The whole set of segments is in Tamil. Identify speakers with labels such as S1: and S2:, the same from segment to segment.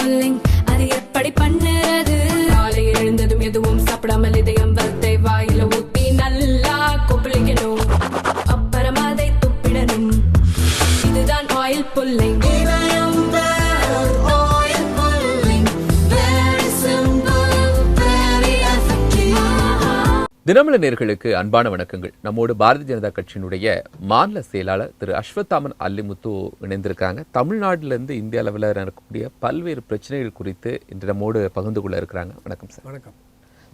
S1: புல்லிங் அது எப்படி பண்ணுறது? காலையில் எழுந்ததும் எதுவும் சாப்பிடாமல் இதயம் வளத்தை வாயில ஊத்தி நல்லா கொப்பளிக்கணும், அப்புறம் அதை துப்பிடணும். இதுதான் ஆயில் புல்லிங்.
S2: தினமல நேயர்களுக்கு அன்பான வணக்கங்கள். நம்மோடு பாரதிய ஜனதா கட்சியினுடைய மாநில செயலாளர் திரு அஸ்வத்தாமன் அல்லிமுத்து இணைந்திருக்காங்க. தமிழ்நாட்டிலிருந்து இந்திய அளவில் நடக்கக்கூடிய பல்வேறு பிரச்சனைகள் குறித்து இன்று நம்மோடு பகிர்ந்து கொள்ள இருக்கிறாங்க. வணக்கம் சார்.
S3: வணக்கம்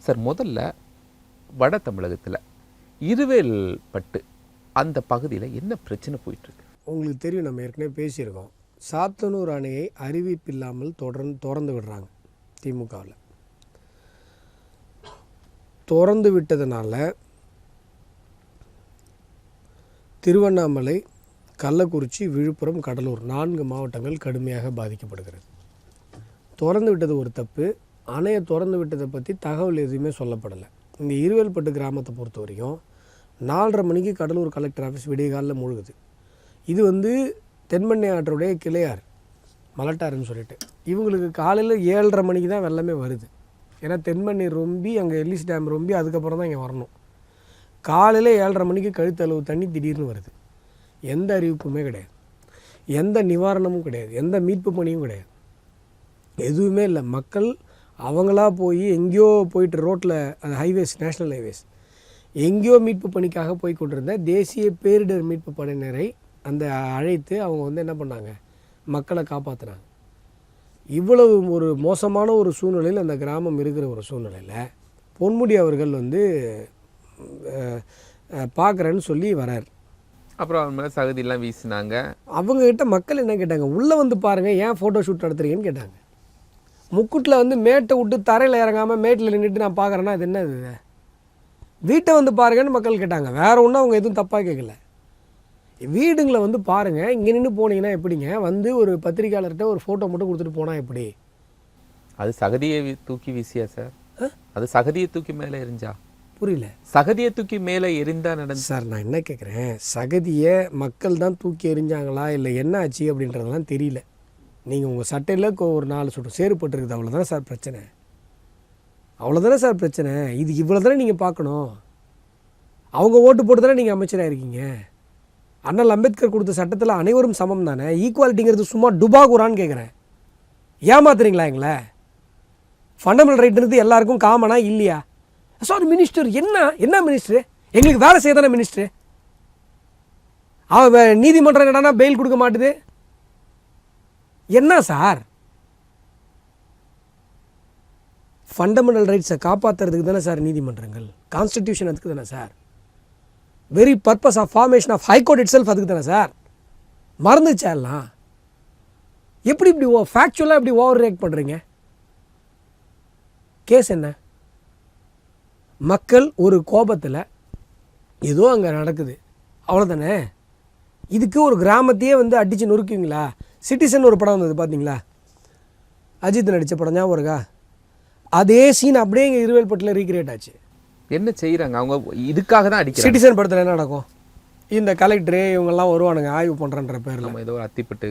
S2: சார். முதல்ல வட தமிழகத்தில் இருவேல் பட்டு அந்த பகுதியில் என்ன பிரச்சனை போயிட்டுருக்கு?
S3: உங்களுக்கு தெரியும், நம்ம ஏற்கனவே பேசியிருக்கோம். சாத்தனூர் அணையை அறிவிப்பில்லாமல் திறந்து விடுறாங்க. திமுகவில் திறந்து விட்டதுனால திருவண்ணாமலை, கள்ளக்குறிச்சி, விழுப்புரம், கடலூர் 4 மாவட்டங்கள் கடுமையாக பாதிக்கப்படுகிறது. திறந்து விட்டது ஒரு தப்பு. அணையை திறந்து விட்டதை பற்றி தகவல் எதுவுமே சொல்லப்படலை. இந்த இருவேல்பட்டு கிராமத்தை பொறுத்த வரைக்கும் 4:30 மணிக்கு கடலூர் கலெக்டர் ஆஃபீஸ் விடிய காலில் மூழ்குது. இது தென்பெண்ணை ஆற்றுடைய கிளையார் மலட்டாருன்னு சொல்லிட்டு இவங்களுக்கு காலையில் 7:30 மணிக்கு தான் வெள்ளமே வருது. ஏன்னா தென்பெண்ணை ரொம்பி அங்கே எல்லிஸ் டேம் ரொம்பி அதுக்கப்புறம் தான் இங்கே வரணும். காலையில் 7:30 மணிக்கு கழுத்தளவு தண்ணி திடீர்னு வருது. எந்த அறிவிப்புமே கிடையாது, எந்த நிவாரணமும் கிடையாது, எந்த மீட்பு பணியும் கிடையாது, எதுவுமே இல்லை. மக்கள் அவங்களா போய் எங்கேயோ போயிட்டு ரோட்டில், அந்த ஹைவேஸ், நேஷ்னல் ஹைவேஸ், எங்கேயோ மீட்பு பணிக்காக போய் கொண்டிருந்த தேசிய பேரிடர் மீட்பு படையினரை அந்த அழைத்து அவங்க என்ன பண்ணாங்க, மக்களை காப்பாற்றினாங்க. இவ்வளவு ஒரு மோசமான ஒரு சூழ்நிலையில் அந்த கிராமம் இருக்கிற ஒரு சூழ்நிலையில் பொன்முடி அவர்கள் பார்க்குறேன்னு சொல்லி வரார்.
S2: அப்புறம் அவங்க மேலே சகதியெல்லாம் வீசினாங்க.
S3: அவங்கக்கிட்ட மக்கள் என்ன கேட்டாங்க, உள்ளே பாருங்கள், ஏன் ஃபோட்டோ ஷூட் நடத்துறீங்கன்னு கேட்டாங்க. முக்குட்டில் மேட்டை விட்டு தரையில் இறங்காமல் மேட்டில் நின்றுட்டு நான் பார்க்குறேன்னா அது என்ன இது? வீட்டை பாருங்கன்னு மக்கள் கேட்டாங்க. வேறு ஒன்றும் அவங்க எதுவும் தப்பாக கேட்கல. வீடுங்களை பாருங்கள், இங்கே நின்று போனீங்கன்னா எப்படிங்க, ஒரு பத்திரிக்கையாளர்கிட்ட ஒரு ஃபோட்டோ மட்டும் கொடுத்துட்டு போனால் எப்படி?
S2: அது சகதியை தூக்கி வீசியா சார்? அது சகதியை தூக்கி மேலே எரிஞ்சா?
S3: புரியல.
S2: சகதியை தூக்கி மேலே எரிந்தா நடந்து?
S3: சார், நான் என்ன கேட்குறேன், சகதியை மக்கள் தான் தூக்கி எரிஞ்சாங்களா இல்லை என்ன ஆச்சு அப்படின்றதெல்லாம் தெரியல. நீங்கள் உங்கள் சட்டையில் ஒரு 4 சுட்டு சேறுபட்டுருக்குது, அவ்வளோதானே சார் பிரச்சனை? அவ்வளோதானே சார் பிரச்சனை? இது இவ்வளோ தானே நீங்கள் பார்க்கணும். அவங்க ஓட்டு போட்டு தானே நீங்கள் அமைச்சராக இருக்கீங்க. அண்ணல் அம்பேத்கர் கொடுத்த சட்டத்தில் அனைவரும் சமம் தானே. ஈக்குவாலிட்டிங்கிறது சும்மா டுபாகுரான்னு கேட்குறேன். ஏமாத்துறீங்களா எங்களை? ஃபண்டமெண்டல் ரைட்ன்றது எல்லாருக்கும் காமனா இல்லையா? சாரி மினிஸ்டர், என்ன மினிஸ்டர்? எங்களுக்கு வேலை செய்ய தானே மினிஸ்டர். நீதிமன்றம் என்னடானா பெயில் கொடுக்க மாட்டுது. என்ன சார்? ஃபண்டமெண்டல் ரைட்ஸை காப்பாற்றுறதுக்கு தானே சார் நீதிமன்றங்கள், கான்ஸ்டிடியூஷன் அதுக்கு தானே sir. Very purpose of formation of high court itself அதுக்கு தானே சார். மறந்துச்சா எல்லாம்? எப்படி இப்படி ஃபேக்சுவலாக இப்படி ஓவர் ரியாக்ட் பண்ணுறீங்க? கேஸ் என்ன? மக்கள் ஒரு கோபத்தில் ஏதோ அங்கே நடக்குது, அவ்வளோதானே. இதுக்கு ஒரு கிராமத்தையே அடித்து நொறுக்குவீங்களா? சிட்டிசன் ஒரு படம் வந்தது பார்த்தீங்களா, அஜித் நடித்த படம், ஞாபகம் இருக்கா? அதே சீன் அப்படியே இங்கே இருவேல்பட்டில் ரீக்ரியேட் ஆச்சு.
S2: என்ன செய்கிறாங்க அவங்க? இதுக்காக தான் அடிக்கிறாங்க.
S3: சிட்டிசன் படத்தில் என்ன நடக்கும்? இந்த கலெக்டரு இவங்கெல்லாம் வருவானுங்க ஆய்வு பண்ணுறன்ற பேரில்.
S2: ஏதோ அத்திப்பட்டு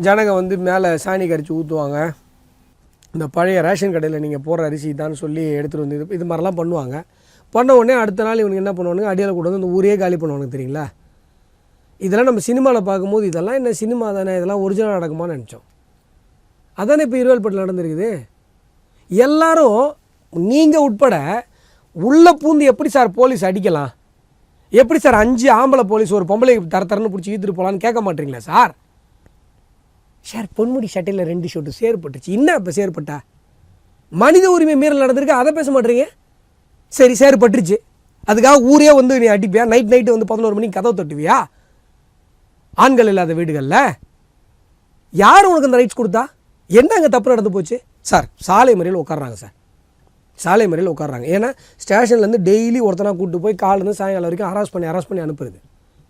S3: ஜனங்க மேலே சாணி கரைச்சி ஊற்றுவாங்க. இந்த பழைய ரேஷன் கடையில் நீங்கள் போடுற அரிசி தான் சொல்லி எடுத்துகிட்டு இது மாதிரிலாம் பண்ணுவாங்க. பண்ண உடனே அடுத்த நாள் இவனுக்கு என்ன பண்ணுவானுங்க, அடியால் கூட இந்த ஊரே காலி பண்ணுவானுங்க. தெரியுங்களா? இதெல்லாம் நம்ம சினிமாவில் பார்க்கும்போது இதெல்லாம் என்ன சினிமா தானே, இதெல்லாம் ஒரிஜினல் நடக்குமான்னு நினச்சோம். அதானே இப்போ இருவேல்பட்டில் நடந்திருக்குது. எல்லாரும் நீங்கள் உட்பட உள்ளே பூந்து எப்படி சார் போலீஸ் அடிக்கலாம்? எப்படி சார் 5 ஆம்பளை போலீஸ் ஒரு பொம்பளை தரன்னு பிடிச்சி ஈத்துட்டு போகலான்னு கேட்க மாட்டீங்களா சார்? சார், பொன்முடி சட்டையில் 2 ஷோட்டு சேறுபட்டுச்சு. என்ன இப்போ சேறுபட்டா? மனித உரிமை மீறல் நடந்திருக்கு, அதை பேச மாட்டீங்க. சரி, சேறுபட்டுருச்சு, அதுக்காக ஊரே நீ அடிப்பியா? நைட்டு 11 மணிக்கு கதவை தட்டுவியா? ஆண்கள் இல்லாத வீடுகளில் யார் உனக்கு அந்த ரைட்ஸ் கொடுத்தா? என்ன அங்கே தப்பு நடந்து போச்சு சார்? சாலை மறியல் உட்காடுறாங்க சார், சாலை மறியல் உட்காடுறாங்க. ஏன்னா ஸ்டேஷன்லேருந்து டெய்லி ஒருத்தனாக கூப்பிட்டு போய் காலேருந்து சாயங்காலம் வரைக்கும் அரெஸ்ட் பண்ணி அனுப்புறது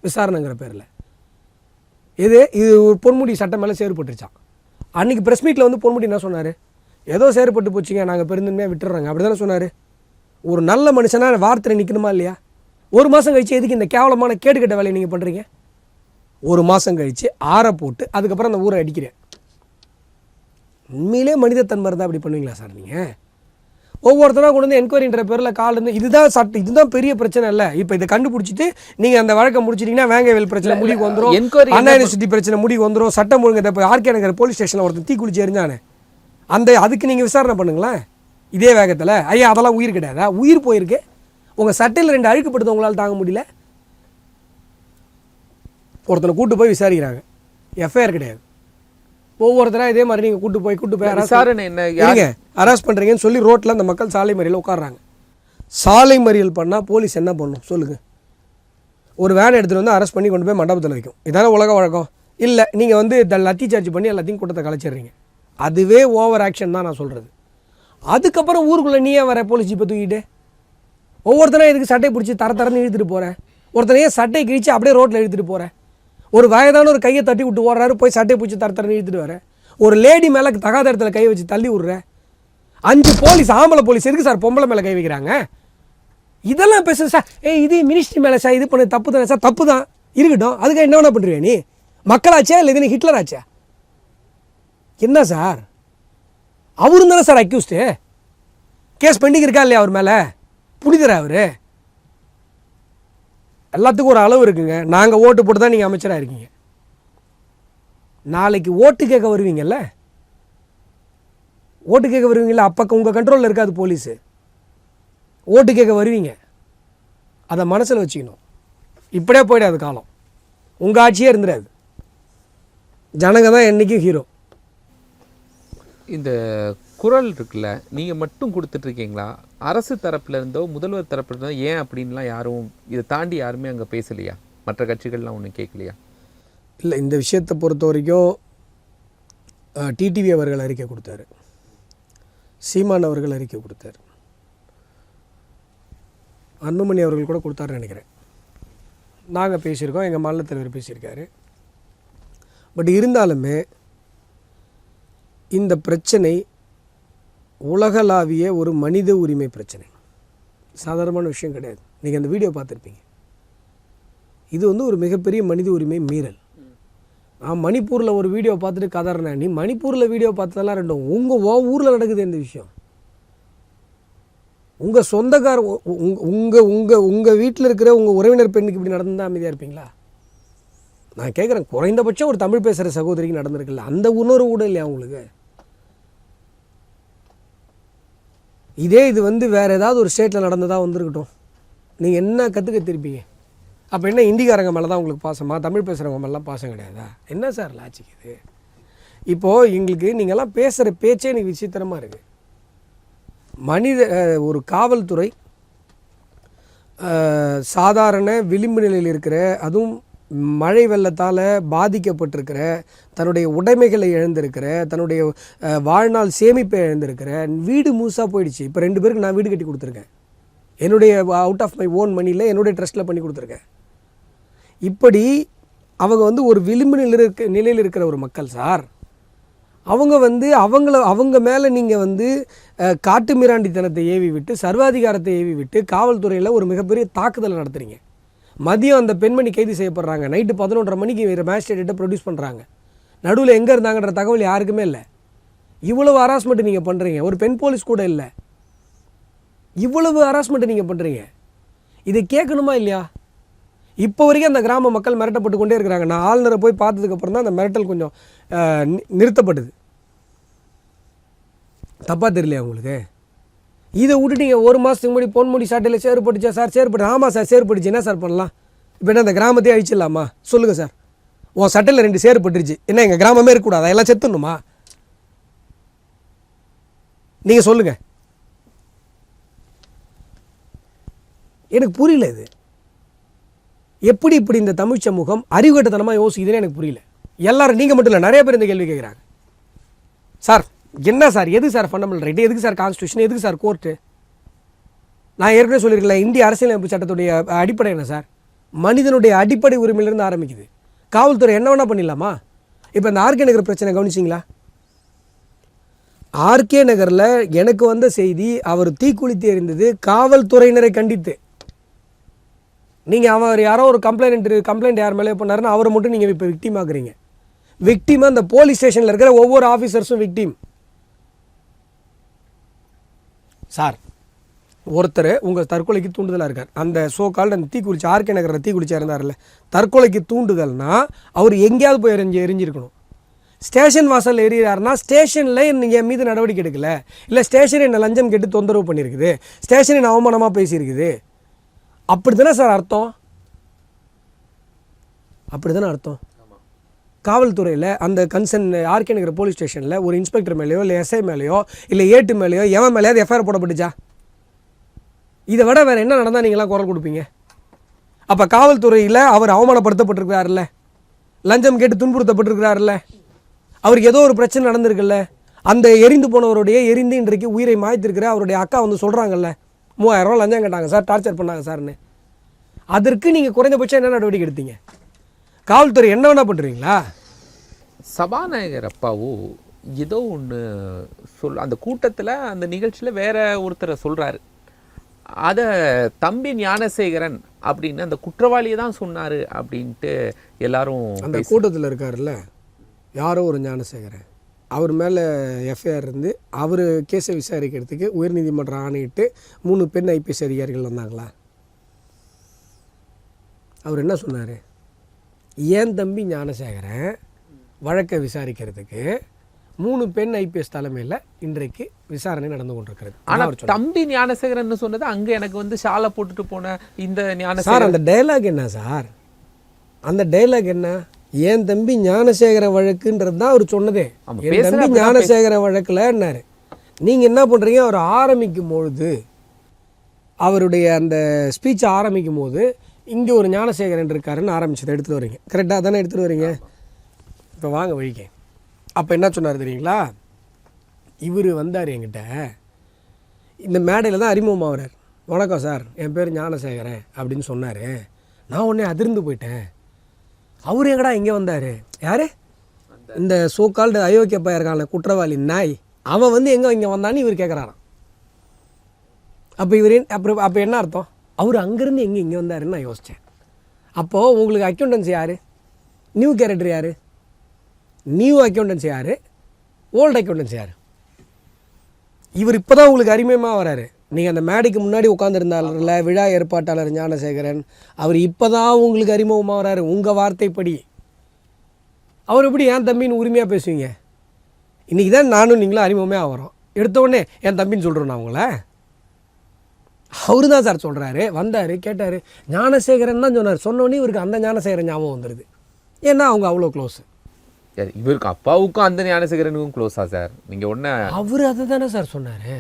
S3: விசாரணைங்கிற பேரில். இது ஒரு பொன்முடி சட்டம் மேலே சேறுபட்டுருச்சான். அன்றைக்கி ப்ரெஸ் மீட்டில் பொன்முடி என்ன சொன்னார்? ஏதோ சேறுபட்டு போச்சுங்க, நாங்கள் பெருந்தன்மையாக விட்டுறாங்க, அப்படி தானே சொன்னார். ஒரு நல்ல மனுஷனாக வார்த்தை நிற்கணுமா இல்லையா? ஒரு மாதம் கழிச்சு எதுக்கு இந்த கேவலமான கேடுகட்ட வேலையை நீங்கள் பண்ணுறீங்க? ஒரு மாதம் கழித்து ஆற போட்டு அதுக்கப்புறம் அந்த ஊரை அடிக்கிறேன். உண்மையிலே மனிதத்தன்மை இருந்தால் அப்படி பண்ணுவீங்களா சார் நீங்கள்? ஒவ்வொருத்தராக கொண்டு வந்து என்கொயரின்ற பேரில் கால் இருந்து இதுதான் சட்டம், இதுதான் பெரிய பிரச்சனை இல்லை. இப்போ இதை கண்டுபிடிச்சிட்டு நீங்கள் அந்த வழக்கை முடிச்சிட்டிங்கன்னா வேங்கவேல் பிரச்சனை முடிவுக்கு வந்துடும், அண்ணா யூனிவர்சிட்டி பிரச்சனை முடிவுக்கு வந்துடும், சட்டம் ஒழுங்கு இப்போ ஆர்கே நகர் போலீஸ் ஸ்டேஷனில் ஒருத்தன் தீ குளிச்சு எரிஞ்சானே, அதுக்கு நீங்கள் விசாரணை பண்ணுங்களேன் இதே வேகத்தில். ஐயா அதெல்லாம் உயிர் கிடையாதா? உயிர் போயிருக்கு. உங்கள் சட்டையில் 2 அழுக்குப்படுத்த உங்களால் தாங்க முடியல. ஒருத்தனை கூட்டு போய் விசாரிக்கிறாங்க, எஃப்ஐஆர் கிடையாது. ஒவ்வொருத்தராக இதே மாதிரி நீங்கள் கூட்டு போய் அரெஸ்ட் பண்ணுறீங்கன்னு சொல்லி ரோட்டில் அந்த மக்கள் சாலை மறியல் உட்காடுறாங்க. சாலை மறியல் பண்ணால் போலீஸ் என்ன பண்ணும் சொல்லுங்கள்? ஒரு வேன் எடுத்துகிட்டு வந்து அரெஸ்ட் பண்ணி கொண்டு போய் மண்டபத்தில் வைக்கும். இதான உலக வழக்கம். இல்லை நீங்கள் வந்து லத்தி சார்ஜ் பண்ணி எல்லாத்தையும் கூட்டத்தை கலைச்சிடுறீங்க. அதுவே ஓவர் ஆக்ஷன் தான் நான் சொல்கிறது. அதுக்கப்புறம் ஊருக்குள்ளே நீயே வர போலீஸ் இப்போ தூக்கிட்டு ஒவ்வொருத்தரும் இதுக்கு சட்டை பிடிச்சி தரன்னு இழுத்துட்டு போகிறேன். ஒருத்தனையே சட்டை கிழிச்சு அப்படியே ரோட்டில் இழுத்துட்டு போகிறேன். ஒரு வயதான ஒரு கையை தட்டி விட்டு ஓடுறாரு, போய் சட்டை பிடிச்சி தரன்னு இழுத்துட்டு வரேன். ஒரு லேடி மேலே தகாத இடத்துல கை வச்சு தள்ளி விட்றேன். 5 போலீஸ், ஆம்பளை போலீஸ் எதுக்கு சார் பொம்பளை மேலே கை வைக்கிறாங்க? இதெல்லாம் பேசுங்க சார். இது மினிஸ்ட்ரி மேலே சார் இது பண்ண தப்பு தானே சார்? தப்பு தான் இருக்கட்டும், அதுக்கு என்ன பண்ணுறியா நீ? மக்களாச்சா இல்லை இது ஹிட்லர் ஆச்சா? என்ன சார் அவரும் தானே சார் அக்யூஸ்டு? கேஸ் பெண்டிங் இருக்கா இல்லையா அவர் மேலே? புனிதரா அவர்? எல்லாத்துக்கும் ஒரு அளவு இருக்குங்க. நாங்கள் ஓட்டு போட்டு தான் நீங்கள் அமைச்சராக இருக்கீங்க. நாளைக்கு ஓட்டு கேட்க வருவீங்கல்ல, ஓட்டு கேட்க வருவீங்கல்ல, அப்போ உங்கள் கண்ட்ரோலில் இருக்காது போலீஸு. ஓட்டு கேட்க வருவீங்க, அதை மனசில் வச்சுக்கணும். இப்படியே போயிடாது காலம், உங்கள் ஆட்சியே இருந்துடாது. ஜனங்க தான் என்றைக்கும் ஹீரோ.
S2: இந்த குரல் இருக்குல்ல, நீங்கள் மட்டும் கொடுத்துட்ருக்கீங்களா? அரசு தரப்புல இருந்தோ முதல்வர் தரப்புல இருந்தோ ஏன் அப்படின்லாம் யாரும் இதை தாண்டி யாருமே அங்கே பேசலையா? மற்ற கட்சிகள்லாம் ஒன்றும் கேட்கலையா?
S3: இல்லை, இந்த விஷயத்தை பொறுத்த வரைக்கும் டிடிவி அவர்கள் அறிக்கை கொடுத்தாரு, சீமான் அவர்கள் அறிக்கை கொடுத்தார், அன்புமணி அவர்கள் கூட கொடுத்தாருன்னு நினைக்கிறேன். நாங்கள் பேசியிருக்கோம், எங்கள் மாநில தலைவர் பேசியிருக்காரு. பட் இருந்தாலுமே இந்த பிரச்சனை உலகளாவிய ஒரு மனித உரிமை பிரச்சனை, சாதாரணமான விஷயம் கிடையாது. நீங்கள் அந்த வீடியோ பார்த்துருப்பீங்க. இது வந்து ஒரு மிகப்பெரிய மனித உரிமை மீறல். நான் மணிப்பூரில் ஒரு வீடியோ பார்த்துட்டு கதறினேன். நீ மணிப்பூரில் வீடியோ பார்த்ததெல்லாம் ரெண்டும் ஊரில் நடக்குது இந்த விஷயம். உங்கள் சொந்தக்கார உங்கள் வீட்டில் இருக்கிற உங்கள் உறவினர் பெண்ணுக்கு இப்படி நடந்தால் அமைதியாக இருப்பீங்களா? நான் கேட்குறேன், குறைந்தபட்சம் ஒரு தமிழ் பேசுகிற சகோதரிக்கு நடந்திருக்குல்ல, அந்த உணர்வு கூட இல்லையா உங்களுக்கு? இதே இது வந்து வேறு ஏதாவது ஒரு ஸ்டேட்டில் நடந்ததாக வந்திருக்கட்டும், நீங்கள் என்ன கற்றுக்கத்திருப்பீங்க? அப்போ என்ன இந்திக்காரங்க மேலே தான் உங்களுக்கு பாசமா? தமிழ் பேசுகிறவங்க மேலாம் பாசம் கிடையாதா? என்ன சார் லாஜிக் இது? இப்போது எங்களுக்கு நீங்கள்லாம் பேசுகிற பேச்சே எனக்கு விசித்திரமாக இருக்குது. ஒரு காவல்துறை சாதாரண விளிம்பு நிலையில் இருக்கிற, அதுவும் மழை வெள்ளத்தால் பாதிக்கப்பட்டிருக்கிற, தன்னுடைய உடைமைகளை இழந்திருக்கிற, தன்னுடைய வாழ்நாள் சேமிப்பை இழந்திருக்கிற, வீடு மூசாக போயிடுச்சு. இப்போ 2 பேருக்கு நான் வீடு கட்டி கொடுத்துருக்கேன், என்னுடைய அவுட் ஆஃப் மை ஓன் மணியில் என்னுடைய ட்ரஸ்ட்டில் பண்ணி கொடுத்துருக்கேன். இப்படி அவங்க வந்து ஒரு விளிம்பு நிலையில் இருக்கிற ஒரு மக்கள் சார். அவங்க வந்து அவங்க மேலே நீங்கள் வந்து காட்டு மிராண்டித்தனத்தை ஏவி விட்டு, சர்வாதிகாரத்தை ஏவி விட்டு, காவல்துறையில் ஒரு மிகப்பெரிய தாக்குதலை நடத்துகிறீங்க. மதியம் அந்த பெண்மணி கைது செய்யப்படுறாங்க, நைட்டு 11:30 மணிக்கு மேஜிஸ்ட்ரேட்டை ப்ரொடியூஸ் பண்ணுறாங்க. நடுவில் எங்கே இருந்தாங்கன்ற தகவல் யாருக்குமே இல்லை. இவ்வளவு ஹராஸ்மெண்ட் நீங்கள் பண்ணுறீங்க, ஒரு பெண் போலீஸ் கூட இல்லை. இவ்வளவு ஹராஸ்மெண்ட் நீங்கள் பண்ணுறீங்க, இதை கேட்கணுமா இல்லையா? இப்போ வரைக்கும் அந்த கிராம மக்கள் மிரட்டப்பட்டு கொண்டே இருக்கிறாங்க. நான் ஆளுநரை போய் பார்த்ததுக்கப்புறம் தான் அந்த மிரட்டல் கொஞ்சம் நிறுத்தப்பட்டது. தப்பாக தெரியலையா உங்களுக்கு? இதை விட்டுட்டீங்க. 1 மாதத்துக்கு முன்னாடி பொன்முடி சாட்டையில் சேறுபட்டுச்சா சார்? சேறுபட்டு, ஆமாம் சார் சேறுபட்டுச்சு. என்ன சார் பண்ணலாம்? இப்போ என்ன அந்த கிராமத்தையே அழிச்சிடலாமா? சொல்லுங்கள் சார். உன் சட்டையில் 2 சேறுபட்டுருச்சு, என்ன எங்கள் கிராமமே இருக்கக்கூடாதா? எல்லாம் செத்துடணுமா? நீங்கள் சொல்லுங்கள். எனக்கு புரியல இது எப்படி இப்படி இந்த தமிழ் சமூகம் அறிவுகட்டத்தனமாக யோசிக்குதுன்னு எனக்கு புரியல. எல்லாரும் நீங்கள் மட்டும் இல்லை, நிறைய பேர் இந்த கேள்வி கேட்குறாங்க. சார் என்ன சார், எது சார் ஃபண்டமெண்டல் ரைட்டு, எதுக்கு சார் கான்ஸ்டியூஷன், எதுக்கு சார் கோர்ட்டு? நான் ஏற்கனவே சொல்லியிருக்கல, இந்திய அரசியலமைப்பு சட்டத்துடைய அடிப்படை என்ன சார்? மனிதனுடைய அடிப்படை உரிமையிலிருந்து ஆரம்பிக்குது. காவல்துறை என்ன வேணால் பண்ணிடலாமா? இப்போ இந்த ஆர்கே நகர் பிரச்சனை கவனிச்சிங்களா? ஆர்கே நகரில் எனக்கு வந்த செய்தி, அவர் தீக்குளித்து எறிந்தது காவல்துறையினரை கண்டித்து. நீங்கள் அவர் யாரோ ஒரு கம்ப்ளைண்ட் யார் மேலே பண்ணாருன்னு அவரை மட்டும் நீங்கள் இப்போ விக்டிம் ஆகுறீங்க. விக்டிமாக அந்த போலீஸ் ஸ்டேஷனில் இருக்கிற ஒவ்வொரு ஆஃபீஸர்ஸும் விக்டிம். சார் ஒருத்தர் உங்கள் தற்கொலைக்கு தூண்டுதலாக இருக்கார். அந்த சோகால்டு அந்த தீக்குளிச்சு ஆர்கே நகரில் தீக்குளிச்சா இருந்தார்ல, தற்கொலைக்கு தூண்டுதல்னா அவர் எங்கேயாவது போய் எரிஞ்சிருக்கணும். ஸ்டேஷன் வாசல் எறிகிறாருன்னா ஸ்டேஷனில் நீங்கள் என் மீது நடவடிக்கை எடுக்கல, இல்லை ஸ்டேஷன் என்னை லஞ்சம் கேட்டு தொந்தரவு பண்ணியிருக்குது, ஸ்டேஷன் என்ன அவமானமாக பேசியிருக்குது, அப்படி தானே சார் அர்த்தம்? அப்படி தானே அர்த்தம்? காவல்துறையில் அந்த கன்சர்ன் ஆர்கே நகர் போலீஸ் ஸ்டேஷனில் ஒரு இன்ஸ்பெக்டர் மேலேயோ இல்லை எஸ்ஐ மேலேயோ இல்லை ஏட்டு மேலேயோ எவன் மேலேயாவது எஃப்ஐஆர் போடப்பட்டுச்சா? இதை விட வேறு என்ன நடந்தால் நீங்களாம் குரல் கொடுப்பீங்க? அப்போ காவல்துறையில் அவர் அவமானப்படுத்தப்பட்டிருக்கிறாருல்ல, லஞ்சம் கேட்டு துன்புறுத்தப்பட்டிருக்கிறாருல்ல, அவருக்கு ஏதோ ஒரு பிரச்சனை நடந்திருக்குல்ல, அந்த எரிந்து போனவருடைய எரிந்து இன்றைக்கு உயிரை மாய்த்திருக்கிற அவருடைய அக்கா வந்து சொல்கிறாங்கல்ல, 3000 ரூபா லஞ்சம் கேட்டாங்க சார், டார்ச்சர் பண்ணாங்க சார்னு. அதற்கு நீங்கள் குறைந்தபட்சம் என்ன நடவடிக்கை எடுத்தீங்க? காவல்துறை என்ன வேணா பண்ணுறீங்களா?
S2: சபாநாயகர் அப்பாவோ ஏதோ ஒன்று அந்த கூட்டத்தில் அந்த நிகழ்ச்சியில் வேற ஒருத்தரை சொல்கிறாரு, அதை தம்பி ஞானசேகரன் அப்படின்னு அந்த குற்றவாளியை தான் சொன்னார் அப்படின்ட்டு எல்லாரும்
S3: அந்த கூட்டத்தில் இருக்காருல்ல யாரோ ஒரு ஞானசேகரன், அவர் மேலே எஃப்ஐஆர் இருந்து அவர் கேஸை விசாரிக்கிறதுக்கு உயர்நீதிமன்றம் ஆணையிட்டு 3 பெண் ஐபிஎஸ் அதிகாரிகள் வந்தாங்களா? அவர் என்ன சொன்னார்? ஏன் தம்பி ஞானசேகரன் வழக்கை விசாரிக்கிறதுக்கு 3 பெண் ஐபிஎஸ் தலைமையில் இன்றைக்கு விசாரணை நடந்து கொண்டிருக்கிறது.
S2: ஆனால் தம்பி ஞானசேகரன் சொன்னது அங்கே எனக்கு வந்து ஷாலை போட்டுட்டு போன இந்த ஞானசேகரன்
S3: சார், அந்த டைலாக் என்ன சார்? அந்த டைலாக் என்ன? ஏன் தம்பி ஞானசேகர வழக்குன்றது தான் அவர் சொன்னதே. என் தம்பி ஞானசேகர வழக்கில் என்னாரு, நீங்கள் என்ன பண்ணுறீங்க? அவர் ஆரம்பிக்கும் பொழுது அவருடைய அந்த ஸ்பீச்சை ஆரம்பிக்கும் போது இங்கே ஒரு ஞானசேகரன் இருக்காருன்னு ஆரம்பிச்சதை எடுத்துகிட்டு வரீங்க. கரெக்டாக தானே எடுத்துகிட்டு வரீங்க? இப்போ வாங்க வழிக்க. அப்போ என்ன சொன்னார் தெரியுங்களா? இவர் வந்தார் என்கிட்ட, இந்த மேடையில் தான் அறிமுகமாகிறார். வணக்கம் சார், என் பேர் ஞானசேகரன் அப்படின்னு சொன்னார். நான் உடனே அதிர்ந்து போயிட்டேன். அவர் எங்கடா இங்கே வந்தார்? யார்? இந்த சோகால்டு அயோக்கிய பையர்கான குற்றவாளி நாய், அவன் வந்து எங்கே இங்கே வந்தான்னு இவர் கேட்குறாராம். அப்போ இவர் அப்போ என்ன அர்த்தம்? அவர் அங்கேருந்து இங்கே வந்தாருன்னு நான் யோசித்தேன். அப்போது உங்களுக்கு அக்கௌண்டன்சி யார்? நியூ கேரக்டர் யார்? நியூ அக்கௌண்டன்சி யார்? ஓல்டு அக்கௌண்டன்சி யார்? இவர் இப்போ தான் உங்களுக்கு அறிமுகமாக வராரு. நீங்கள் அந்த மேடைக்கு முன்னாடி உட்காந்துருந்தால விழா ஏற்பாட்டாளர் ஞானசேகரன், அவர் இப்போ தான் உங்களுக்கு அறிமுகமாக வராரு. உங்கள் வார்த்தைப்படி அவர் எப்படி என் தம்பின்னு உரிமையாக பேசுவீங்க? இன்றைக்கி தான் நானும் நீங்களும் அறிமுகமே ஆகிறோம். எடுத்தோடனே என் தம்பின்னு சொல்கிறோம் நான் உங்களை. அவரு தான் சார் சொல்கிறாரு. வந்தார், கேட்டார், ஞானசேகரன் தான் சொன்னார். சொன்னோடனே இவருக்கு அந்த ஞானசேகரன் ஞாபகம் வந்துடுது. ஏன்னா அவங்க அவ்வளோ க்ளோஸு.
S2: இவருக்கு அப்பாவுக்கும் அந்த ஞானசேகரனுக்கும் க்ளோஸா சார்? நீங்கள் ஒன்று
S3: அவர் அதை தானே சார் சொன்னார்.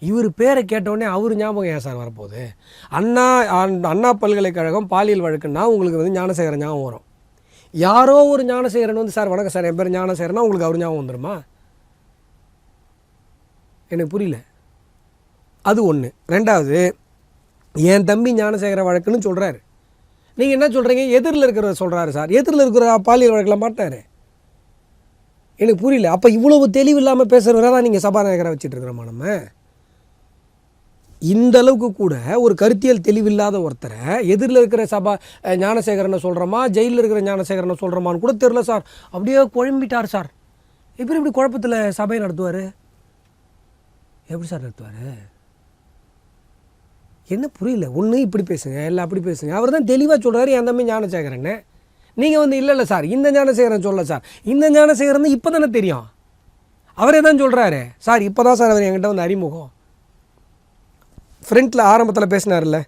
S3: இவர் பேரை கேட்டவுடனே அவர் ஞாபகம் ஏன் சார் வரப்போகுது? அண்ணா பல்கலைக்கழகம் பாலியல் வழக்குன்னா உங்களுக்கு வந்து ஞானசேகரன் ஞாபகம் வரும். யாரோ ஒரு ஞானசேகரன் வந்து சார் வணக்கம் சார் என் பேர் ஞானசேகரனா உங்களுக்கு அவர் ஞாபகம் வந்துடுமா? எனக்கு புரியல. அது ஒன்று. ரெண்டாவது, என் தம்பி ஞானசேகர வழக்குன்னு சொல்கிறாரு. நீங்கள் என்ன சொல்கிறீங்க? எதிரில் இருக்கிறவர் சொல்கிறாரு சார். எதிரில் இருக்கிற பாலியல் வழக்கில் மாட்டார். எனக்கு புரியல. அப்போ இவ்வளவு தெளிவு இல்லாமல் பேசுகிறவராக தான் நீங்கள் சபாநாயகராக வச்சுட்டு இருக்கிறோமா? நம்ம இந்த அளவுக்கு கூட ஒரு கருத்தியல் தெளிவில்லாத ஒருத்தரை எதிரில் இருக்கிற ஞானசேகரனை சொல்கிறோமா, ஜெயிலில் இருக்கிற ஞானசேகரனை சொல்கிறோமான்னு கூட தெரில சார். அப்படியே குழம்பிட்டார் சார். இப்படி குழப்பத்தில் சபையை நடத்துவார்? எப்படி சார் நடத்துவார்? என்ன புரியல. ஒன்று இப்படி பேசுங்க, இல்லை அப்படி பேசுங்க. அவர் தான் தெளிவாக சொல்கிறாரு என் தம்பி ஞானசேகரன்னு. நீங்கள் வந்து இல்லை சார் இந்த ஞானசேகரன் சொல்ல சார், இந்த ஞானசேகரன் இப்போ தானே தெரியும். அவரே தான் சொல்கிறாரு சார், இப்போ தான் சார் அவர் என்கிட்ட வந்து அறிமுகம். ஃப்ரெண்டில் ஆரம்பத்தில் பேசினார்ல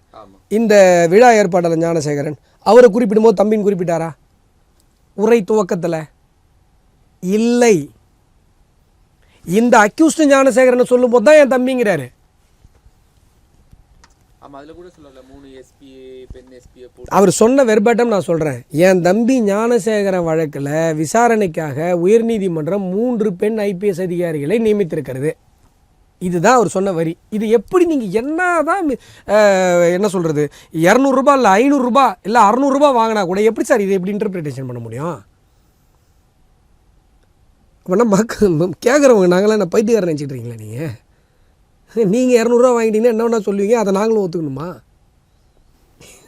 S3: இந்த விழா ஏற்பாட்டாளர் ஞானசேகரன், அவரை குறிப்பிடும்போது தம்பின்னு குறிப்பிட்டாரா உரை துவக்கத்தில்? இல்லை. இந்த அக்யூஸ்டு ஞானசேகரனை சொல்லும் போது தான் என் தம்பிங்கிறாரு. அவர் சொன்ன வெர்பாட்டம் நான் சொல்கிறேன். என் தம்பி ஞானசேகரன் வழக்கில் விசாரணைக்காக உயர்நீதிமன்றம் 3 பெண் ஐபிஎஸ் அதிகாரிகளை நியமித்திருக்கிறது. இதுதான் அவர் சொன்ன வரி. இது எப்படி நீங்கள் என்ன தான் என்ன சொல்கிறது, 200 ரூபா இல்லை 500 ரூபா இல்லை 600 ரூபா வாங்கினா கூட எப்படி சார் இதை எப்படி இன்டர்பிரிட்டேஷன் பண்ண முடியும்? அப்படின்னா கேட்குறவங்க நாங்களாம் என்ன பைத்தியக்காரன் நினச்சிட்டு இருக்கீங்களா? நீங்கள் 200 ரூபா வாங்கிட்டீங்கன்னா என்ன வேணா சொல்லுவீங்க, அதை நாங்களும் ஒத்துக்கணுமா?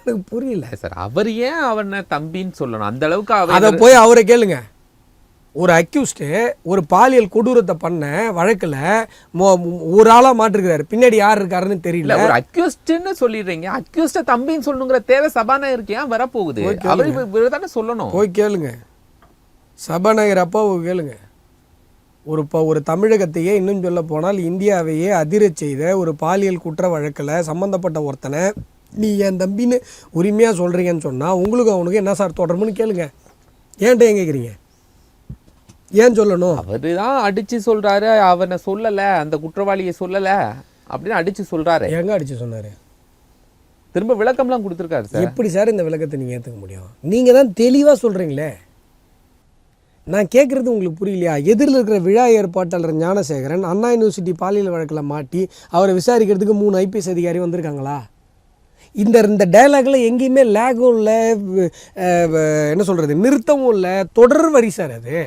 S3: எனக்கு புரியல
S2: சார். அவர் ஏன் அவனை தம்பின்னு சொல்லணும்? அந்த அளவுக்கு
S3: அதை போய் அவரை கேளுங்க. ஒரு அக்யூஸ்டு ஒரு பாலியல் கொடூரத்தை பண்ண வழக்கில் ஒரு ஆளாக மாட்டிருக்கிறாரு, பின்னாடி யார் இருக்காருன்னு தெரியல.
S2: ஒரு அக்யூஸ்ட்னு சொல்லிடுறீங்க, அக்யூஸ்ட தம்பின்னு சொல்லணுங்கிற தேவை சபாநாயகருக்கு ஏன் வரப்போகுது? அவர் தானே சொல்லணும்.
S3: போய் கேளுங்க, சபாநாயகர் அப்பாவை கேளுங்க. ஒரு தமிழகத்தையே இன்னும் சொல்ல போனால் இந்தியாவையே அதிரச் செய்த ஒரு பாலியல் குற்ற வழக்கில் சம்மந்தப்பட்ட ஒருத்தனை நீ என் தம்பின்னு உரிமையாக சொல்கிறீங்கன்னு சொன்னால் உங்களுக்கு அவனுக்கு என்ன சார் தொடர்புன்னு கேளுங்க. ஏன்ட்ட ஏன் கேட்குறீங்க? ஏன் சொல்லணும்?
S2: அவரு தான் அடிச்சு சொல்றாரு, அவனை சொல்லல, அந்த குற்றவாளியை சொல்லல அப்படின்னு அடிச்சு சொல்றாரு.
S3: எங்க அடிச்சு சொன்னாரு?
S2: திரும்ப விளக்கம்லாம் கொடுத்துருக்காரு சார்.
S3: எப்படி சார் இந்த விளக்கத்தை நீங்கள் ஏற்றுக்க முடியும்? நீங்கள் தான் தெளிவாக சொல்கிறீங்களே. நான் கேட்குறது உங்களுக்கு புரியலையா? எதிரில் இருக்கிற விழா ஏற்பாட்டாளர் ஞானசேகரன் அண்ணா யூனிவர்சிட்டி பாலியல் வழக்கில் மாட்டி அவரை விசாரிக்கிறதுக்கு 3 IPS அதிகாரி வந்திருக்காங்களா? இந்த டயலாகில் எங்கேயுமே லேகும் இல்லை, என்ன சொல்கிறது, நிறுத்தமும் இல்லை, தொடர் வரி சார். அது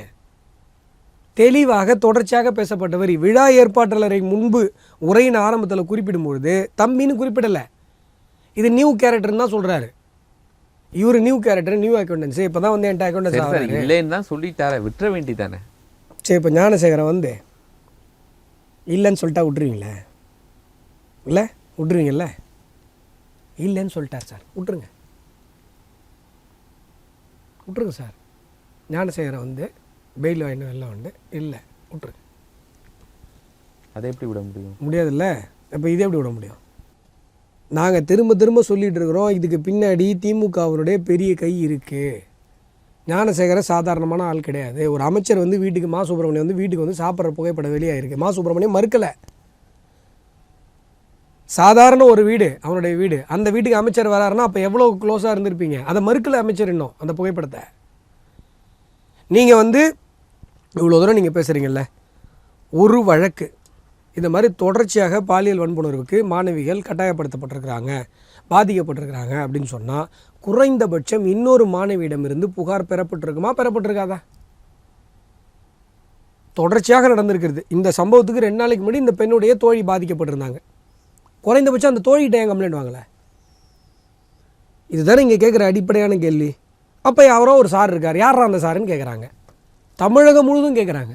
S3: தெளிவாக தொடர்ச்சியாக பேசப்பட்ட வரி. விழா ஏற்பாட்டாளரை முன்பு உரையின் ஆரம்பத்தில் குறிப்பிடும்பொழுது தம்பின்னு குறிப்பிடலை, இது நியூ கேரக்டர்னு தான் சொல்கிறாரு. இவர் நியூ கேரக்டர், நியூ அக்கௌண்டன்ஸு, இப்போ தான் வந்து என்கிட்ட அக்கௌண்டன்ஸ்
S2: இல்லைன்னு தான் சொல்லிட்டார, விட்டுற வேண்டி தானே.
S3: சரி, இப்போ ஞானசேகரன் வந்து இல்லைன்னு சொல்லிட்டா விட்டுருவீங்களே? இல்லை விட்டுருவீங்கல்ல? இல்லைன்னு சொல்லிட்டார் சார், விட்டுருங்க சார். ஞானசேகரன் வந்து பெயில் வாங்கின எல்லாம் உண்டு, இல்லை விட்டுருங்க.
S2: அதை எப்படி விட முடியும்? முடியாதுல்ல.
S3: இப்போ இதே எப்படி விட முடியும்? நாங்கள் திரும்ப சொல்லிகிட்டு இருக்கிறோம், இதுக்கு பின்னாடி திமுகவினுடைய பெரிய கை இருக்குது. ஞானசேகரன் சாதாரணமான ஆள் கிடையாது. ஒரு அமைச்சர் வந்து வீட்டுக்கு மா சுப்பிரமணியம் வந்து வீட்டுக்கு வந்து சாப்பிட்ற புகைப்படம் வெளியாகிருக்கு. மா சுப்பிரமணியம் மறுக்கலை. சாதாரண ஒரு வீடு, அவனுடைய வீடு. அந்த வீட்டுக்கு அமைச்சர் வராருன்னா அப்போ எவ்வளோ க்ளோஸாக இருந்திருப்பீங்க? அதை மறுக்கலை அமைச்சர் இன்னும் அந்த புகைப்படத்தை. நீங்கள் வந்து இவ்வளோ தூரம் நீங்கள் பேசுகிறீங்கல்ல, ஒரு வழக்கு இந்த மாதிரி தொடர்ச்சியாக பாலியல் வன்புணர்வுக்கு மாணவிகள் கட்டாயப்படுத்தப்பட்டிருக்கிறாங்க, பாதிக்கப்பட்டிருக்கிறாங்க அப்படின்னு சொன்னால் குறைந்தபட்சம் இன்னொரு மாணவியிடமிருந்து புகார் பெறப்பட்டிருக்குமா, பெறப்பட்டிருக்காதா? தொடர்ச்சியாக நடந்திருக்கிறது. இந்த சம்பவத்துக்கு 2 நாளைக்கு முன்னாடி இந்த பெண்ணுடைய தோழி பாதிக்கப்பட்டிருந்தாங்க. குறைந்தபட்சம் அந்த தோழிகிட்ட ஏன் கம்ப்ளைண்ட் வாங்கலை? இதுதானே இங்கே கேட்குற அடிப்படையான கேள்வி. அப்போ யாரோ ஒரு சார் இருக்கார், யாரா அந்த சாருன்னு கேட்குறாங்க. தமிழகம் முழுதும் கேட்குறாங்க.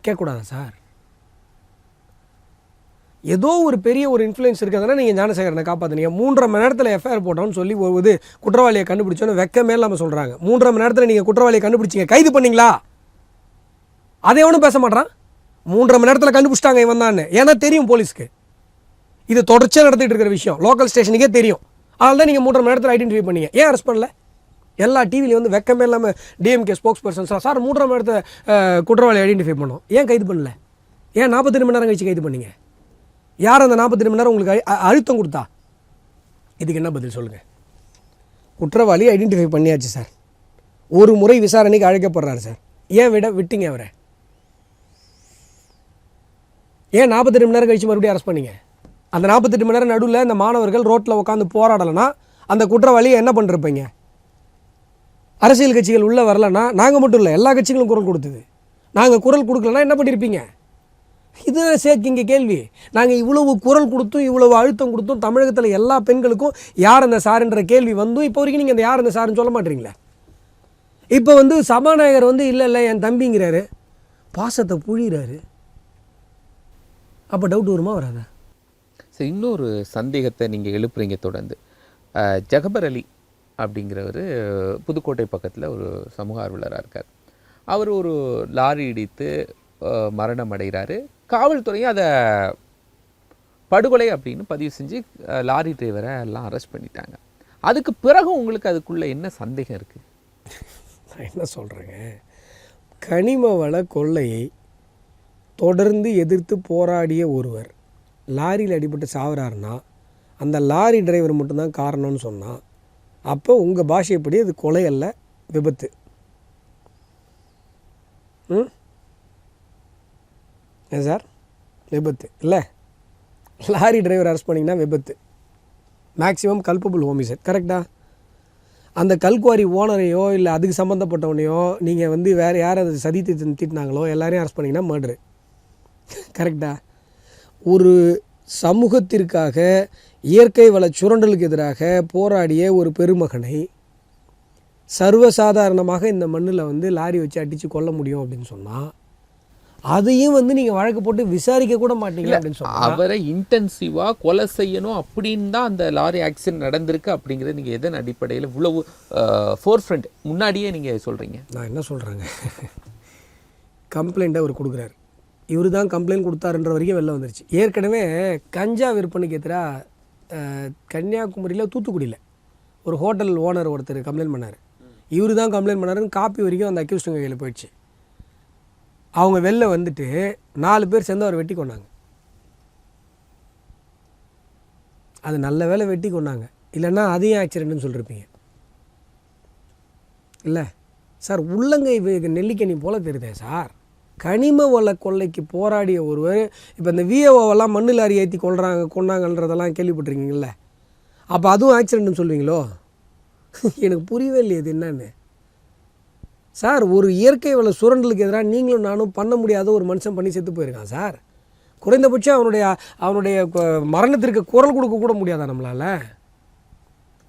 S3: கேட்கக்கூடாதா சார்? ஏதோ ஒரு பெரிய ஒரு இன்ஃப்ளூயன்ஸ் இருக்கிறதுனா நீங்கள் ஞானசேகரனை காப்பாற்றுனீங்க. 3.5 மணி நேரத்தில் FIR போட்டோன்னு சொல்லி ஒரு குற்றவாளியை கண்டுபிடிச்சோன்னு வெக்கமே இல்லாமல் சொல்கிறாங்க. 3.5 மணி நேரத்தில் நீங்கள் குற்றவாளியை கண்டுபிடிச்சிங்க, கைது பண்ணிங்களா? அதை ஒன்றும் பேச மாட்டான். 3.5 மணி நேரத்தில் கண்டுபிடிச்சிட்டாங்க இவன் தான். ஏன்னா தெரியும் போலீஸ்க்கு இது தொடர்ச்சியாக நடத்திட்டு இருக்கிற விஷயம், லோக்கல் ஸ்டேஷனுக்கே தெரியும். அதனால தான் நீங்கள் 3.5 மணி நேரத்தில் ஐடென்டிஃபை பண்ணீங்க. ஏன் அரெஸ்ட் பண்ணல? எல்லா டிவிலையும் வந்து வெக்கமே இல்லாமல் DMK ஸ்போக்ஸ் பர்சன் சார் 3.5 மணி நேரத்தில் குற்றவாளி ஐடென்டிஃபை பண்ணோம், ஏன் கைது பண்ணல? ஏன் 42 மணி நேரம் கழிச்சு கைது பண்ணீங்க? யார் அந்த 42 மணி நேரம் உங்களுக்கு அழுத்தம் கொடுத்தா? இதுக்கு என்ன பதில் சொல்லுங்கள்? குற்றவாளி ஐடென்டிஃபை பண்ணியாச்சு சார், ஒரு முறை விசாரணைக்கு அழைக்கப்படுறாரு சார், ஏன் விட்டீங்க அவரை? ஏன் 42 மணி நேரம் கழிச்சு மறுபடியும் அரெஸ்ட் பண்ணீங்க? அந்த 48 மணி நேரம் நடுவில் இந்த மாணவர்கள் ரோட்டில் உட்காந்து போராடலைன்னா அந்த குற்றவாளியை என்ன பண்ணிருப்பீங்க? அரசியல் கட்சிகள் உள்ளே வரலன்னா, நாங்கள் மட்டும் இல்லை எல்லா கட்சிகளும் குரல் கொடுத்தது, நாங்கள் குரல் கொடுக்கலன்னா என்ன பண்ணியிருப்பீங்க? இதுதான் சேர்க்கு இங்கே கேள்வி. நாங்கள் இவ்வளவு குரல் கொடுத்தும் இவ்வளவு அழுத்தம் கொடுத்தும் தமிழகத்தில் எல்லா பெண்களுக்கும் யார் அந்த சாருன்ற கேள்வி வந்தும் இப்போ வரைக்கும் நீங்கள் அந்த யார் அந்த சாருன்னு சொல்ல மாட்டீங்களே. இப்போ வந்து சபாநாயகர் வந்து இல்லை என் தம்பிங்கிறாரு, பாசத்தை புழிகிறாரு. அப்போ டவுட் வருமா வராதா?
S2: சரி, இன்னொரு சந்தேகத்தை நீங்கள் எழுப்புறீங்க தொடர்ந்து. ஜகபர் அலி அப்படிங்கிறவர் புதுக்கோட்டை பக்கத்தில் ஒரு சமூக ஆர்வலராக இருக்கார். அவர் ஒரு லாரி இடித்து மரணம் அடைகிறாரு. காவல்துறையும் அதை படுகொலை அப்படின்னு பதிவு செஞ்சு லாரி டிரைவரை எல்லாம் அரெஸ்ட் பண்ணிட்டாங்க. அதுக்கு பிறகு உங்களுக்கு அதுக்குள்ளே என்ன சந்தேகம் இருக்குது?
S3: நான் என்ன சொல்கிறேங்க, கனிம வள கொள்ளையை தொடர்ந்து எதிர்த்து போராடிய ஒருவர் லாரியில் அடிபட்டு சாவுறாருன்னா அந்த லாரி டிரைவர் மட்டும்தான் காரணம்னு சொன்னால் அப்போ உங்கள் பாஷைப்படி அது கொலை அல்ல, விபத்து. ஏன் சார்? விபத்து இல்லை. லாரி டிரைவர் அரெஸ்ட் பண்ணிங்கன்னா விபத்து, மேக்ஸிமம் கல்பபிள் ஹோமிசைட். கரெக்டாக? அந்த கல்குவாரி ஓனரையோ இல்லை அதுக்கு சம்மந்தப்பட்டவனையோ நீங்கள் வந்து வேறு யார் அதை சதி திட்டினாங்களோ எல்லாரையும் அரெஸ்ட் பண்ணிங்கன்னா மர்டரு. கரெக்டாக? ஒரு சமூகத்திற்காக இயற்கை வள சுரண்டலுக்கு எதிராக போராடிய ஒரு பெருமகனை சர்வசாதாரணமாக இந்த மண்ணில் வந்து லாரி வச்சு அடித்து கொல்ல முடியும் அப்படின்னு சொன்னால் அதையும் வந்து நீங்கள் வழக்கு போட்டு விசாரிக்க கூட மாட்டீங்க அப்படின்னு சொன்னால்
S2: அவரை இன்டென்சிவாக கொலை செய்யணும் அப்படின்னு தான் அந்த லாரி ஆக்சிடென்ட் நடந்திருக்கு அப்படிங்கிறது நீங்கள் எதன் அடிப்படையில் இவ்வளவு ஃபோர் ஃப்ரண்ட் முன்னாடியே நீங்கள் சொல்கிறீங்க?
S3: நான் என்ன சொல்கிறேங்க, கம்ப்ளைண்ட்டை அவர் கொடுக்குறாரு, இவர் தான் கம்ப்ளைண்ட் கொடுத்தாருன்ற வரைக்கும் வெளில வந்துருச்சு. ஏற்கனவே கஞ்சா விற்பனைக்கு எதிராக கன்னியாகுமரியில் தூத்துக்குடியில் ஒரு ஹோட்டல் ஓனர் ஒருத்தர் கம்ப்ளைண்ட் பண்ணார். இவர் தான் கம்ப்ளைண்ட் பண்ணாருன்னு காப்பி வரைக்கும் அந்த அக்யூஸ்டுங்க கையில் போயிடுச்சு. அவங்க வெளில வந்துட்டு 4 பேர் சேர்ந்து அவர் வெட்டி கொண்டாங்க. அது நல்ல வேலை வெட்டி கொண்டாங்க, இல்லைன்னா அதையும் ஆக்சிடென்ட்னு சொல்லியிருப்பீங்க. இல்லை சார், உள்ளங்கை நெல்லிக்கனி போல் தெரியுதே சார். கனிம வள கொள்ளைக்கு போராடிய ஒருவர் இப்போ இந்த விஏஓவெல்லாம் மண்ணு லாரி ஏற்றி கொண்டாங்கன்றதெல்லாம் கேள்விப்பட்டிருக்கீங்கள? அப்போ அதுவும் ஆக்சிடென்ட்னு சொல்லுவீங்களோ? எனக்கு புரியவே இல்லையே இது என்னன்னு சார். ஒரு இயற்கை வள சுரண்டலுக்கு எதிராக நீங்களும் நானும் பண்ண முடியாத ஒரு மனுஷன் பண்ணி செத்து போயிருக்கான் சார். குறைந்தபட்சம் அவனுடைய மரணத்திற்கு குரல் கொடுக்க கூட முடியாதா நம்மளால்?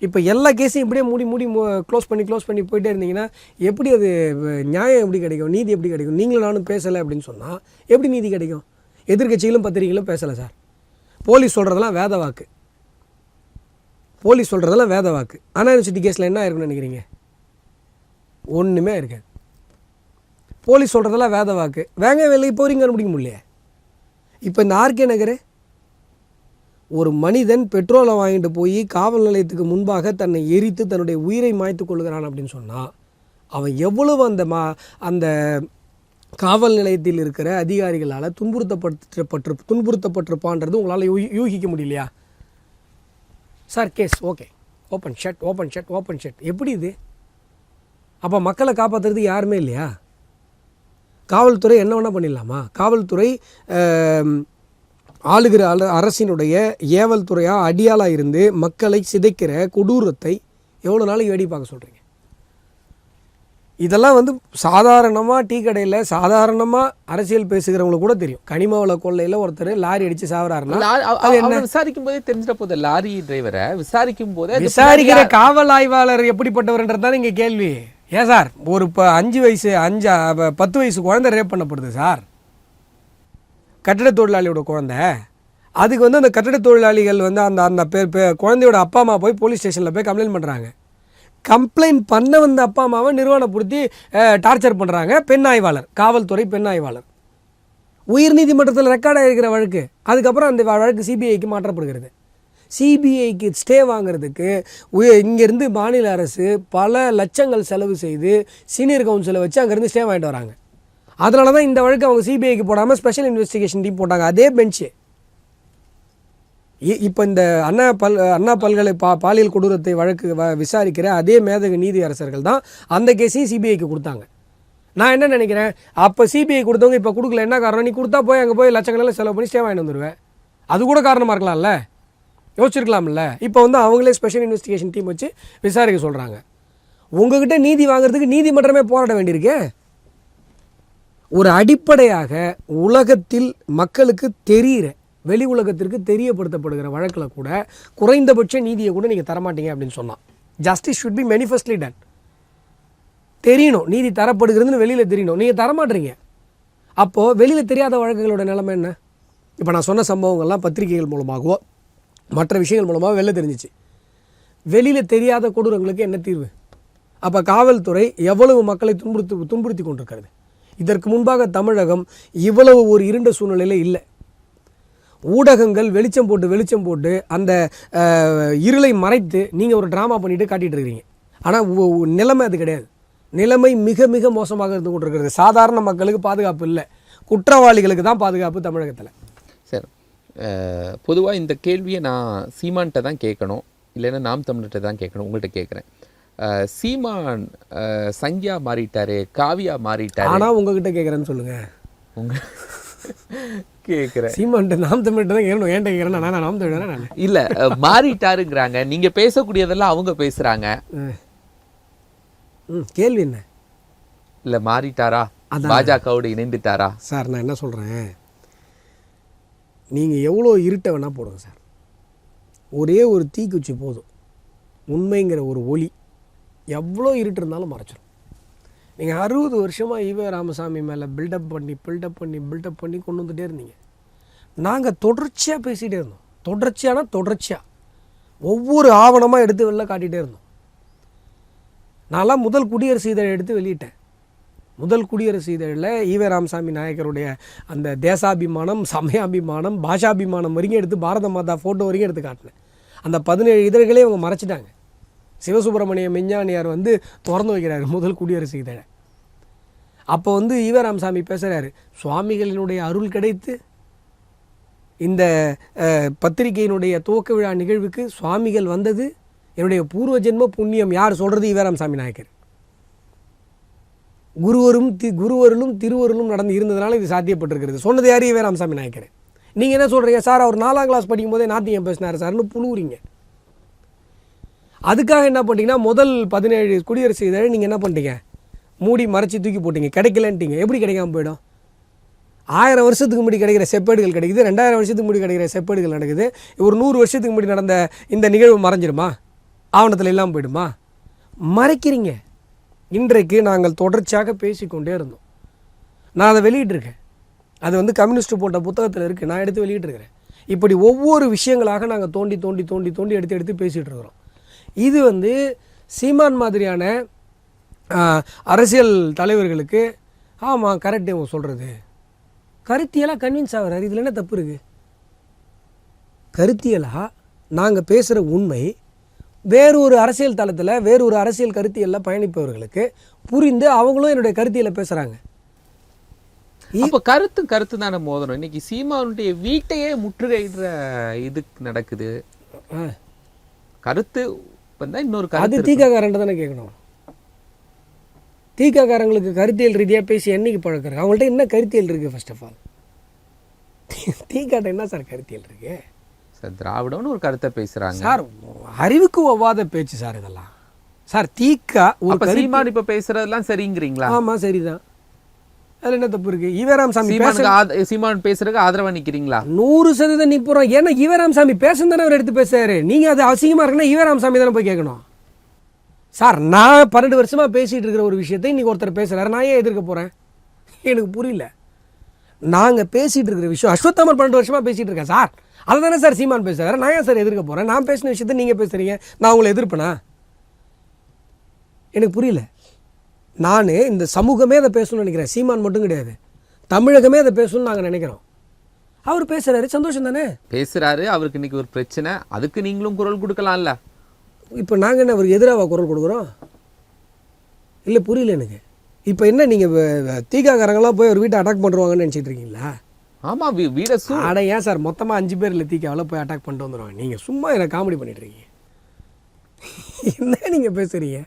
S3: இப்போ எல்லா கேஸையும் இப்படியே மூடி க்ளோஸ் பண்ணி போயிட்டே இருந்தீங்கன்னா எப்படி அது நியாயம் எப்படி கிடைக்கும், நீதி எப்படி கிடைக்கும்? நீங்களும் நானும் பேசலை அப்படின்னு சொன்னால் எப்படி நீதி கிடைக்கும்? எதிர்க்கட்சிகளும் பத்திரிகைகளும் பேசலை சார். போலீஸ் சொல்கிறதெல்லாம் வேத வாக்கு, அண்ணா யூனிவர்சிட்டி கேஸில் என்ன இருக்குன்னு நினைக்கிறீங்க? ஒன்றுமே இருக்காது. போலீஸ் சொல்கிறதெல்லாம் வேத வாக்கு, வேங்க வெளியே போகிறீங்க கண்டுபிடிக்க முடியலையே. இப்போ இந்த ஆர்கே நகர் ஒரு மனிதன் பெட்ரோலை வாங்கிட்டு போய் காவல் நிலையத்துக்கு முன்பாக தன்னை எரித்து தன்னுடைய உயிரை மாய்த்து கொள்கிறான் அப்படின்னு சொன்னால் அவன் எவ்வளவு அந்த காவல் நிலையத்தில் இருக்கிற அதிகாரிகளால் துன்புறுத்தப்பட்டிருப்பான்றது உங்களால் யூகிக்க முடியலையா sir? Case okay, open shut எப்படி இது? அப்போ மக்களை காப்பாற்றுறதுக்கு யாருமே இல்லையா? காவல்துறை என்ன வேணால் பண்ணிடலாமா? காவல்துறை ஆளுகிற அரசினுடைய ஏவல் துறையாக அடியாளாக இருந்து மக்களை சிதைக்கிற கொடூரத்தை எவ்வளோ நாளைக்கு வேடி பார்க்க சொல்கிறீங்க? இதெல்லாம் வந்து சாதாரணமாக டீ கடையில் சாதாரணமாக அரசியல் பேசுகிறவங்களுக்கு கூட தெரியும். கனிம வள கொள்ளையில் ஒருத்தர் லாரி அடித்து சாவறாருன்னா அது என்ன
S2: விசாரிக்கும் போதே தெரிஞ்சிட போது. லாரி டிரைவரை
S3: விசாரிக்கிற காவல் ஆய்வாளர் எப்படிப்பட்டவர்ன்றது தான் இங்கே கேள்வி. ஏன் சார், ஒரு 10 வயசு குழந்தை ரேப் பண்ணப்படுது சார், கட்டட தொழிலாளியோட குழந்தை. அதுக்கு வந்து அந்த கட்டட தொழிலாளிகள் வந்து அந்த குழந்தையோட அப்பா அம்மா போய் போலீஸ் ஸ்டேஷனில் போய் கம்ப்ளைண்ட் பண்ணுறாங்க. கம்ப்ளைண்ட் பண்ண வந்த அப்பா அம்மாவை நிறுவனப்படுத்தி டார்ச்சர் பண்ணுறாங்க பெண் ஆய்வாளர், காவல்துறை பெண் ஆய்வாளர். உயர்நீதிமன்றத்தில் ரெக்கார்டாக இருக்கிற வழக்கு. அதுக்கப்புறம் அந்த வழக்கு சிபிஐக்கு மாற்றப்படுகிறது. சிபிஐக்கு ஸ்டே வாங்கிறதுக்கு இங்கேருந்து மாநில அரசு பல லட்சங்கள் செலவு செய்து சீனியர் கவுன்சிலை வச்சு அங்கேருந்து ஸ்டே வாங்கிட்டு வராங்க. அதனால தான் இந்த வழக்கு அவங்க சிபிஐக்கு போடாமல் ஸ்பெஷல் இன்வெஸ்டிகேஷன் டீம் போட்டாங்க. அதே பெஞ்சு இப்போ இந்த அண்ணா பல்கலை பாலியல் கொடூரத்தை வழக்கு விசாரிக்கிற அதே மேதகு நீதி அரசர்கள் தான் அந்த கேஸையும் சிபிஐக்கு கொடுத்தாங்க. நான் என்ன நினைக்கிறேன், அப்போ சிபிஐ கொடுத்தவங்க இப்போ கொடுக்கல, என்ன காரணம்? நீ கொடுத்தா போய் அங்கே போய் லட்சக்கணக்கில் செலவு பண்ணி ஸ்டே வாங்கிட்டு வந்துடுவேன். அது கூட காரணமாக இருக்கலாம்ல, யோசிச்சிருக்கலாம்ல. இப்போ வந்து அவங்களே ஸ்பெஷல் இன்வெஸ்டிகேஷன் டீம் வச்சு விசாரிக்க சொல்கிறாங்க. உங்ககிட்ட நீதி வாங்குறதுக்கு நீதிமன்றமே போராட வேண்டியிருக்கு. ஒரு அடிப்படையாக உலகத்தில் மக்களுக்கு தெரிகிற, வெளி உலகத்திற்கு தெரியப்படுத்தப்படுகிற வழக்கில் கூட குறைந்தபட்ச நீதியை கூட நீங்கள் தரமாட்டீங்க அப்படின்னு சொன்னால் ஜஸ்டிஸ் ஷுட் பி மேனிஃபெஸ்ட்லி டன். தெரியணும், நீதி தரப்படுகிறதுன்னு வெளியில் தெரியணும், நீங்கள் தரமாட்டுறீங்க. அப்போது வெளியில் தெரியாத வழக்குகளோட நிலைமை என்ன? இப்போ நான் சொன்ன சம்பவங்கள்லாம் பத்திரிகைகள் மூலமாகவோ மற்ற விஷயங்கள் மூலமாக வெளில தெரிஞ்சிச்சு. வெளியில் தெரியாத கொடூரங்களுக்கு என்ன தீர்வு? அப்போ காவல்துறை எவ்வளவு மக்களை துன்புறுத்தி கொண்டிருக்கிறது. இதற்கு முன்பாக தமிழகம் இவ்வளவு ஒரு இருண்ட சூழ்நிலையில் இல்லை. ஊடகங்கள் வெளிச்சம் போட்டு அந்த இருளை மறைத்து நீங்கள் ஒரு ட்ராமா பண்ணிட்டு காட்டிகிட்டு இருக்கிறீங்க. ஆனால் நிலைமை அது கிடையாது. நிலைமை மிக மிக மோசமாக இருந்து கொண்டிருக்கிறது. சாதாரண மக்களுக்கு பாதுகாப்பு இல்லை, குற்றவாளிகளுக்கு தான் பாதுகாப்பு தமிழகத்தில்.
S2: சார், பொதுவாக இந்த கேள்வியை நான் சீமான்கிட்ட தான் கேட்கணும், இல்லைன்னா நாம் தமிழர்கிட்ட தான் கேட்கணும். உங்கள்கிட்ட கேட்குறேன். சீமான் சங்கியா மாறிட்டாரு, காவியா மாறிட்டாரு.
S3: ஆனால் உங்ககிட்ட கேட்குறேன்னு சொல்லுங்கள்.
S2: உங்கள் கேட்குறேன்,
S3: சீமான்ட்ட நாம் தமிழ்கிட்ட தான் கேட்கணும். ஏன்ட்ட கேட்குறேன், நான் நாம் தமிழ் நான்
S2: இல்லை மாறிட்டாருங்கிறாங்க. நீங்கள் பேசக்கூடியதெல்லாம் அவங்க பேசுகிறாங்க.
S3: கேள்வி என்ன?
S2: இல்லை மாறிட்டாரா, பாஜகவோடு இணைந்துட்டாரா?
S3: சார் நான் என்ன சொல்கிறேன், நீங்கள் எவ்வளோ இருட்டை வேணால் போடுங்க சார், ஒரே ஒரு தீக்குச்சி போதும், உண்மைங்கிற ஒரு ஒளி எவ்வளோ இருட்டு இருந்தாலும் மறைச்சிடும். நீங்கள் 60 வருஷமாக ஈவே ராமசாமி மேலே பில்டப் பண்ணி கொண்டு வந்துகிட்டே இருந்தீங்க. நாங்கள் தொடர்ச்சியாக பேசிகிட்டே இருந்தோம். தொடர்ச்சியாக ஒவ்வொரு ஆவணமாக எடுத்து வெளில காட்டிகிட்டே இருந்தோம். நான்லாம் முதல் குடியரசு இதழை எடுத்து வெளியிட்டேன். முதல் குடியரசு இதழில் ஈவே ராமசாமி நாயக்கருடைய அந்த தேசாபிமானம், சமயாபிமானம், பாஷாபிமானம் வரைக்கும் எடுத்து, பாரத மாதா ஃபோட்டோ வரைக்கும் எடுத்து காட்டினேன். அந்த 17 இதழ்களே அவங்க மறைச்சிட்டாங்க. சிவசுப்பிரமணிய மெஞ்ஞானியார் வந்து திறந்து வைக்கிறாரு முதல் குடியரசு இதழை. அப்போ வந்து ஈவே ராமசாமி பேசுகிறாரு, சுவாமிகளினுடைய அருள் கிடைத்து இந்த பத்திரிகையினுடைய துவக்க விழா நிகழ்வுக்கு சுவாமிகள் வந்தது என்னுடைய பூர்வ ஜென்ம புண்ணியம். யார் சொல்கிறது? ஈவே ராமசாமி நாயக்கர். குருவருளும் திருவருளும் நடந்து இருந்ததுனால இது சாத்தியப்பட்டிருக்கிறது. சொன்னது யார்? ஈவே ராமசாமி நாயக்கர். நீங்கள் என்ன சொல்கிறீங்க? சார் அவர் 4ஆம் கிளாஸ் படிக்கும் போதே நாத்தியம் பேசினார் சார்னு புழுவுறீங்க. அதுக்காக என்ன பண்ணிட்டீங்கன்னா முதல் 17 குடியரசு இதழை நீங்கள் என்ன பண்ணிட்டீங்க? மூடி மறைச்சி தூக்கி போட்டிங்க. கிடைக்கலன்ட்டிங்க. எப்படி கிடைக்காம போயிடும்? 1000 வருஷத்துக்கு முன்னாடி கிடைக்கிற செப்பேடுகள் கிடைக்குது, 2000 வருஷத்துக்கு முன்னாடி கிடைக்கிற செப்பேடுகள் நடக்குது. ஒரு 100 வருஷத்துக்கு முன்னாடி நடந்த இந்த நிகழ்வு மறைஞ்சிருமா? ஆவணத்தில் இல்லாமல் போயிடுமா? மறைக்கிறீங்க. இன்றைக்கு நாங்கள் தொடர்ச்சியாக பேசிக்கொண்டே இருந்தோம். நான் அதை வெளியிட்டிருக்கேன். அது வந்து கம்யூனிஸ்ட் போட்ட புத்தகத்தில் இருக்குது. நான் எடுத்து வெளியிட்டிருக்கிறேன். இப்படி ஒவ்வொரு விஷயங்களாக நாங்கள் தோண்டி எடுத்து பேசிகிட்டு இருக்கிறோம். இது வந்து சீமான் மாதிரியான அரசியல் தலைவர்களுக்கு ஆமாம் கரெக்டு இவங்க சொல்கிறது, கருத்தியலாக கன்வின்ஸ் ஆகிறார். இதில் என்ன தப்பு இருக்குது? கருத்தியலாக நாங்கள் பேசுகிற உண்மை வேறு ஒரு அரசியல் தளத்தில் வேறு ஒரு அரசியல் கருத்தியலில் பயணிப்பவர்களுக்கு புரிந்து அவங்களும் என்னுடைய கருத்தியலை பேசுகிறாங்க.
S2: இப்போ கருத்து தானே மோதணும். இன்னைக்கு சீமானுடைய வீட்டையே முற்றுகையிடுற இது நடக்குது. கருத்து வந்தால் இன்னொரு
S3: அது தீக்காக்காரன்ட்டு தானே கேட்கணும். தீக்காக்காரங்களுக்கு கருத்தியல் ரீதியாக பேசி என்னைக்கு பழக்கிறாங்க? அவங்கள்ட்ட என்ன கருத்தியல் இருக்குது? ஃபர்ஸ்ட் ஆஃப் ஆல் தீக்காட்ட என்ன சார் கருத்தியல் இருக்குது?
S2: சார் திராவிடம்னு ஒரு கருத்தை பேசுகிறாங்க
S3: சார். அறிவுக்கு ஒவ்வாத பேச்சு சார் இதெல்லாம். சார் தீக்கா ஒரு
S2: சீமான் இப்போ பேசுறதெல்லாம் சரிங்கிறீங்களா? ஆமாம்
S3: சரிதான். அதில் என்ன தப்பு இருக்குது? ஈவே ராமசாமி
S2: சீமான் பேசுறதுக்கு ஆதரவாக நிற்கிறீங்களா?
S3: 100% நிற்போம். ஏன்னா ஈவே ராமசாமி பேசுன்னு தானே அவர் எடுத்து பேசுறாரு. நீங்கள் அது அசிங்கமாக இருக்குன்னா ஈவே ராமசாமி தானே போய் கேட்கணும். சார் நான் 12 வருஷமாக பேசிகிட்டு இருக்கிற ஒரு விஷயத்தை இன்றைக்கி ஒருத்தர் பேசுகிறாரு, நான் ஏன் எதிர்க்க போகிறேன்? எனக்கு புரியல. நாங்கள் பேசிகிட்டு இருக்கிற விஷயம் அஸ்வத்தாமன் 12 வருஷமாக பேசிகிட்டு இருக்கேன் சார். அதை தானே சார் சீமான் பேசுகிறாரு. நான் ஏன் சார் எதிர்க்க போகிறேன்? நான் பேசின விஷயத்தை நீங்கள் பேசுகிறீங்க, நான் உங்களை எதிர்ப்பேனா? எனக்கு புரியல. நான் இந்த சமூகமே அதை பேசணும்னு நினைக்கிறேன். சீமான் மட்டும் கிடையாது, தமிழகமே அதை பேசணும்னு நாங்கள் நினைக்கிறோம். அவர் பேசுகிறாரு, சந்தோஷம் தானே
S2: பேசுகிறாரு. அவருக்கு இன்றைக்கி ஒரு பிரச்சனை, அதுக்கு நீங்களும் குரல் கொடுக்கலாம்ல.
S3: இப்போ நாங்கள் என்ன அவருக்கு எதிராக குரல் கொடுக்குறோம்? இல்லை புரியல எனக்கு. இப்போ என்ன நீங்கள் தீக்காக்காரங்களாம் போய் ஒரு வீட்டை அட்டாக் பண்ணுவாங்கன்னு நினச்சிட்டு இருக்கீங்களா?
S2: ஆமாம், வீடை
S3: ஆட ஏன் சார் மொத்தமாக 5 பேர் இல்லை தீக்காவில் போய் அட்டாக் பண்ணிட்டு வந்துடுவாங்க. நீங்கள் சும்மா என்ன காமெடி பண்ணிட்டு இருக்கீங்க. என்ன நீங்கள் பேசுகிறீங்க?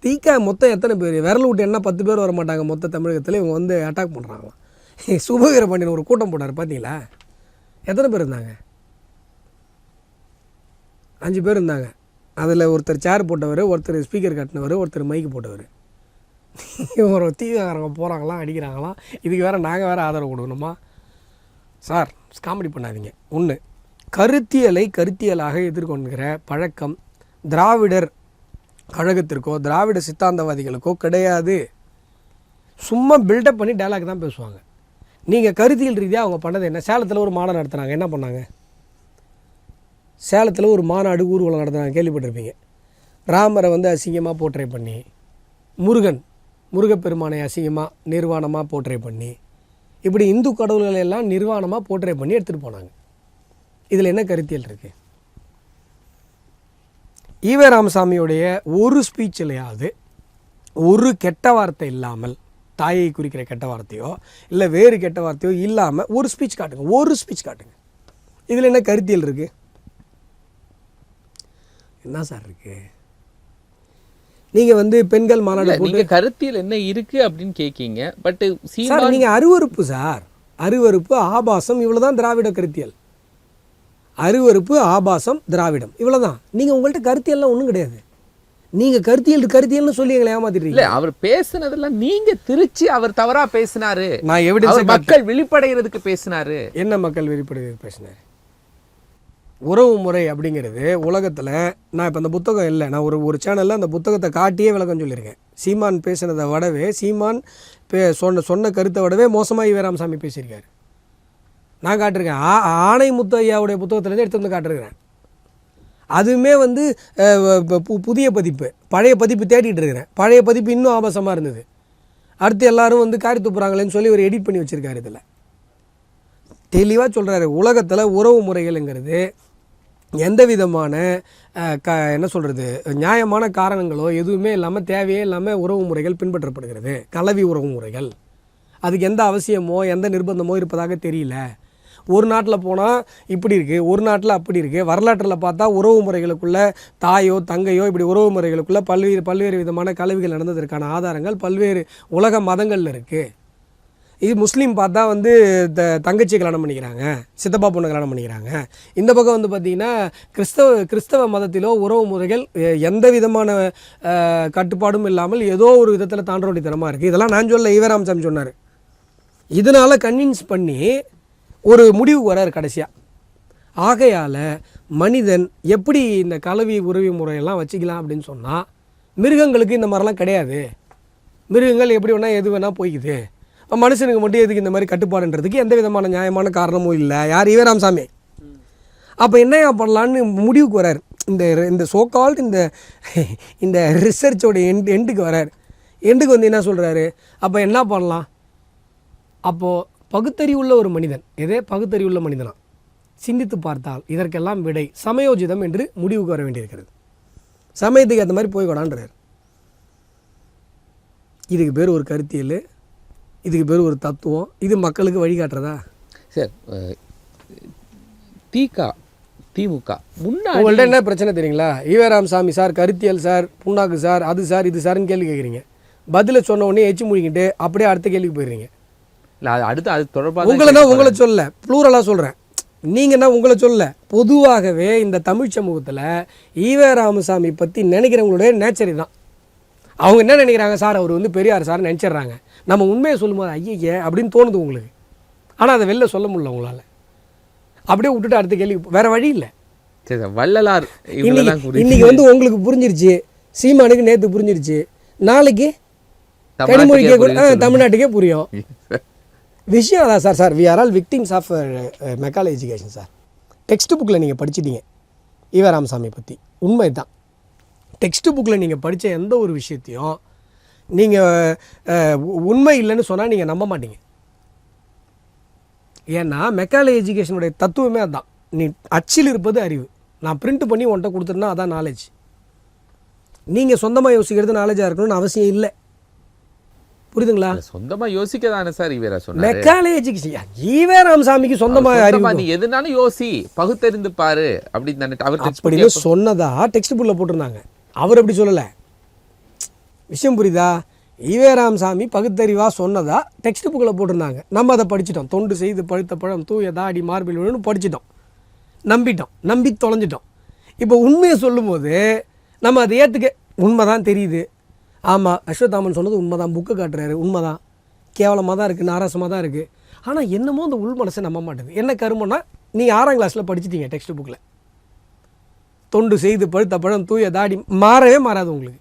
S3: தீக்கா மொத்தம் எத்தனை பேர்? விரல் விட்டு என்ன 10 பேர் வர மாட்டாங்க மொத்த தமிழகத்தில். இவங்க வந்து அட்டாக் பண்ணுறாங்களாம். சுபவீர பாண்டியன் ஒரு கூட்டம் போட்டார் பார்த்தீங்களா? எத்தனை பேர் இருந்தாங்க? 5 பேர் இருந்தாங்க. அதில் ஒருத்தர் சேர் போட்டவர், ஒருத்தர் ஸ்பீக்கர் கட்டினவர், ஒருத்தர் மைக்கு போட்டவர். ஒரு தீவிரக்காரங்க போகிறாங்களாம், அடிக்கிறாங்களாம். இதுக்கு வேறு நாங்கள் வேறு ஆதரவு கொடுக்கணுமா? சார் காமெடி பண்ணாதீங்க. ஒன்று, கருத்தியலாக எதிர்கொள்கிற பழக்கம் திராவிடர் கழகத்திற்கோ திராவிட சித்தாந்தவாதிகளுக்கோ கிடையாது. சும்மா பில்டப் பண்ணி டைலாக் தான் பேசுவாங்க. நீங்கள் கருத்தியல் ரீதியாக அவங்க பண்ணது என்ன? சேலத்தில் ஒரு மாநாடு நடத்துனாங்க. என்ன பண்ணாங்க? சேலத்தில் ஒரு மாநாடு ஊர்வலம் நடத்துனாங்க, கேள்விப்பட்டிருப்பீங்க. ராமரை வந்து அசிங்கமாக போர்ட்ரே பண்ணி, முருகப்பெருமானை அசிங்கமாக நிர்வாணமாக போர்ட்ரே பண்ணி, இப்படி இந்து கடவுள்களை எல்லாம் நிர்வாணமாக போர்ட்ரே பண்ணி எடுத்துகிட்டு போனாங்க. இதில் என்ன கருத்தியல் இருக்குது? ஈவே ராமசாமியுடைய ஒரு ஸ்பீச்சிலையாவது ஒரு கெட்ட வார்த்தை இல்லாமல், தாயை குறிக்கிற கெட்ட வார்த்தையோ இல்லை வேறு கெட்ட வார்த்தையோ இல்லாமல் ஒரு ஸ்பீச் காட்டுங்க. இதில் என்ன கருத்தியல் இருக்குது? என்ன சார் இருக்குது? நீங்கள் வந்து பெண்கள் மாநாடு போட்டு
S2: கருத்தியல் என்ன இருக்குது அப்படின்னு கேட்கீங்க. பட்
S3: சார் நீங்கள் அருவருப்பு சார், அருவருப்பு ஆபாசம், இவ்வளோதான் திராவிட கருத்தியல். அருவருப்பு ஆபாசம் திராவிடம், இவ்வளோதான். நீங்கள் உங்கள்கிட்ட கருத்தியல்லாம் ஒன்றும் கிடையாது. நீங்கள் கருத்தியல்னு சொல்லி எங்களை ஏமாத்திட்டீங்க.
S2: அவர் பேசுனதெல்லாம் நீங்கள் திருச்சி அவர் தவறாக பேசினாரு.
S3: நான் எவிடன்ஸ்
S2: மக்கள் விழிப்படைகிறதுக்கு பேசினாரு.
S3: என்ன மக்கள் விழிப்படைகிறதுக்கு பேசினாரு? உறவு முறை அப்படிங்கிறது உலகத்தில், நான் இப்போ அந்த புத்தகம் இல்லை, நான் ஒரு சேனலில் அந்த புத்தகத்தை காட்டியே விளக்கம் சொல்லியிருக்கேன். சீமான் பேசினதை விடவே, சீமான் சொன்ன கருத்தை விடவே மோசமாக ஈவே ராமசாமி பேசியிருக்காரு. நான் காட்டிருக்கேன். ஆணை முத்து ஐயாவுடைய புத்தகத்துலேருந்து எடுத்து வந்து காட்டிருக்கிறேன். அதுவுமே வந்து புதிய பதிப்பு, பழைய பதிப்பு தேடிட்டு இருக்கிறேன். பழைய பதிப்பு இன்னும் ஆபாசமாக இருந்தது. அடுத்து எல்லாரும் வந்து காரி துப்புறாங்களேன்னு சொல்லி ஒரு எடிட் பண்ணி வச்சுருக்காரு. இதில் தெளிவாக சொல்கிறாரு, உலகத்தில் உறவு முறைகள்ங்கிறது எந்த விதமான என்ன சொல்கிறது, நியாயமான காரணங்களோ எதுவுமே இல்லாமல், தேவையே இல்லாமல் உறவு முறைகள் பின்பற்றப்படுகிறது. கலவி உறவு முறைகள், அதுக்கு எந்த அவசியமோ எந்த நிர்பந்தமோ இருப்பதாக தெரியல. ஒரு நாட்டில் போனால் இப்படி இருக்குது, ஒரு நாட்டில் அப்படி இருக்குது. வரலாற்றில் பார்த்தா உறவு முறைகளுக்குள்ளே தாயோ தங்கையோ இப்படி உறவு முறைகளுக்குள்ளே பல்வேறு விதமான கலவிகள் நடந்ததற்கான ஆதாரங்கள் பல்வேறு உலக மதங்களில் இருக்குது. இது முஸ்லீம் பார்த்தா வந்து தங்கச்சியை கல்யாணம் பண்ணிக்கிறாங்க, சித்தப்பா பொண்ணை கல்யாணம் பண்ணிக்கிறாங்க. இந்த பக்கம் வந்து பார்த்திங்கன்னா கிறிஸ்தவ மதத்திலோ உறவு முறைகள் எந்த விதமான கட்டுப்பாடும் இல்லாமல் ஏதோ ஒரு விதத்தில் தாண்டோடித்தனமாக இருக்குது. இதெல்லாம் நான் சொல்ல, ஈவே ராமசாமி சொன்னார். இதனால் கன்வின்ஸ் பண்ணி ஒரு முடிவுக்கு வரார் கடைசியாக. ஆகையால் மனிதன் எப்படி இந்த கலவி உறவு முறையெல்லாம் வச்சுக்கலாம் அப்படின்னு சொன்னால், மிருகங்களுக்கு இந்த மாதிரிலாம் கிடையாது. மிருகங்கள் எப்படி வேணால் எது வேணால் போய்க்குது. மனுஷனுக்கு மட்டும் எதுக்கு இந்த மாதிரி கட்டுப்பாடுன்றதுக்கு எந்த விதமான நியாயமான காரணமும் இல்லை. யார்? ஈவே ராமசாமி. அப்போ என்னையா பண்ணலான்னு முடிவுக்கு வரார். இந்த சோகால்டு இந்த ரிசர்ச்சோட எண்டுக்கு வரார். எண்டுக்கு வந்து என்ன சொல்கிறாரு, அப்போ என்ன பண்ணலாம்? அப்போது பகுத்தறிவுள்ள ஒரு மனிதன், பகுத்தறிவுள்ள மனிதனா சிந்தித்து பார்த்தால் இதற்கெல்லாம் விடை சமயோஜிதம் என்று முடிவுக்கு வர வேண்டியிருக்கிறது. சமயத்துக்கு அந்த மாதிரி போய்கொடான்றார். இதுக்கு பேர் ஒரு கருத்தியல், இதுக்கு பேர் ஒரு தத்துவம். இது மக்களுக்கு வழிகாட்டுறதா?
S2: சார், திமுக முன்னாடி
S3: உங்கள்ட்ட என்ன பிரச்சனை தெரியுங்களா? ஈவே ராமசாமி சார், கருத்தியல் சார், புண்ணாக்கு சார், அது சார் இது சார்னு கேள்வி கேட்குறீங்க. பதிலை சொன்ன உடனே எச்சு மூடிக்கிட்டு அப்படியே அடுத்த கேள்விக்கு போயிடுறீங்க.
S2: இல்லை, அடுத்து அது தொடர்பாக
S3: உங்களை சொல்ல ப்ளூரலாக சொல்கிறேன். நீங்கன்னா உங்களை சொல்ல, பொதுவாகவே இந்த தமிழ் சமூகத்தில் ஈவே ராமசாமி பற்றி நினைக்கிறவங்களுடைய நேச்சர் தான். அவங்க என்ன நினைக்கிறாங்க, சார் அவர் வந்து பெரியார் சார் நினச்சிட்றாங்க. நம்ம உண்மையை சொல்லும்போது ஐயே அப்படின்னு தோணுது உங்களுக்கு. ஆனால் அதை வெளில சொல்ல முடியல உங்களால். அப்படியே விட்டுட்டு அடுத்த கேள்வி, வேறு வழி இல்லை.
S2: சரி, வள்ளலார்
S3: இன்னைக்கு வந்து உங்களுக்கு புரிஞ்சிருச்சு, சீமானுக்கு நேற்று புரிஞ்சிருச்சு, நாளைக்கு கனிமொழிக்கே தமிழ்நாட்டுக்கே புரியும். விஷயம் அதான் sir. We are all victims of Macaulay education sir. Text புக்கில் நீங்கள் படிச்சிட்டீங்க ஈவே ராமசாமி பற்றி, உண்மை தான். டெக்ஸ்ட் புக்கில் நீங்கள் படித்த எந்த ஒரு விஷயத்தையும் நீங்கள் உண்மை இல்லைன்னு சொன்னால் நீங்கள் நம்ப மாட்டீங்க. ஏன்னா மெக்காலே எஜுகேஷனுடைய தத்துவமே அதுதான். நீ அச்சில் இருப்பது அறிவு, நான் பிரிண்ட் பண்ணி உன்ட்ட கொடுத்துருன்னா அதான் நாலேஜ். நீங்கள் சொந்தமாக யோசிக்கிறது நாலேஜாக இருக்கணும்னு அவசியம் இல்லை. புரியுதுங்களா?
S2: சொந்தமா யோசிக்க தானே சார் ஈவே சொன்னாரு.
S3: மெக்காலே எஜுகேஷன் ஈவே ராமசாமிக்கு சொந்தமா அறிவு,
S2: நீ எதுனாலும் யோசி, பகுத்தறிந்து பாரு அப்படின்னு
S3: அப்படின்னு சொன்னதா டெக்ஸ்ட் புக்ல போட்டிருந்தாங்க. அவர் அப்படி சொல்லலை. விஷயம் புரியுதா? ஈவே ராமசாமி பகுத்தறிவா சொன்னதா டெக்ஸ்ட் புக்கில் போட்டிருந்தாங்க. நம்ம அதை படிச்சிட்டோம். தொண்டு செய்து பழுத்த பழம் தூய தாடி மார்பில் விழுன்னு படிச்சிட்டோம், நம்பி தொலைஞ்சிட்டோம். இப்போ உண்மையை சொல்லும்போது நம்ம அதை ஏற்றுக்க உண்மை தான் தெரியுது. ஆமாம், அஸ்வத்தாமன் சொன்னது உண்மை தான், புக்கு காட்டுறாரு, உண்மை தான், கேவலமாக தான் இருக்குது, நாராசமாக தான் இருக்குது. ஆனால் என்னமோ அந்த உள் மனசை நம்ப மாட்டேது. என்ன கருமன்னா, நீங்கள் 6ஆம் கிளாஸில் படிச்சிட்டீங்க டெக்ஸ்ட் புக்கில், தொண்டு செய்து பழுத்த பழம் தூய தாடி மாறவே மாறாது உங்களுக்கு.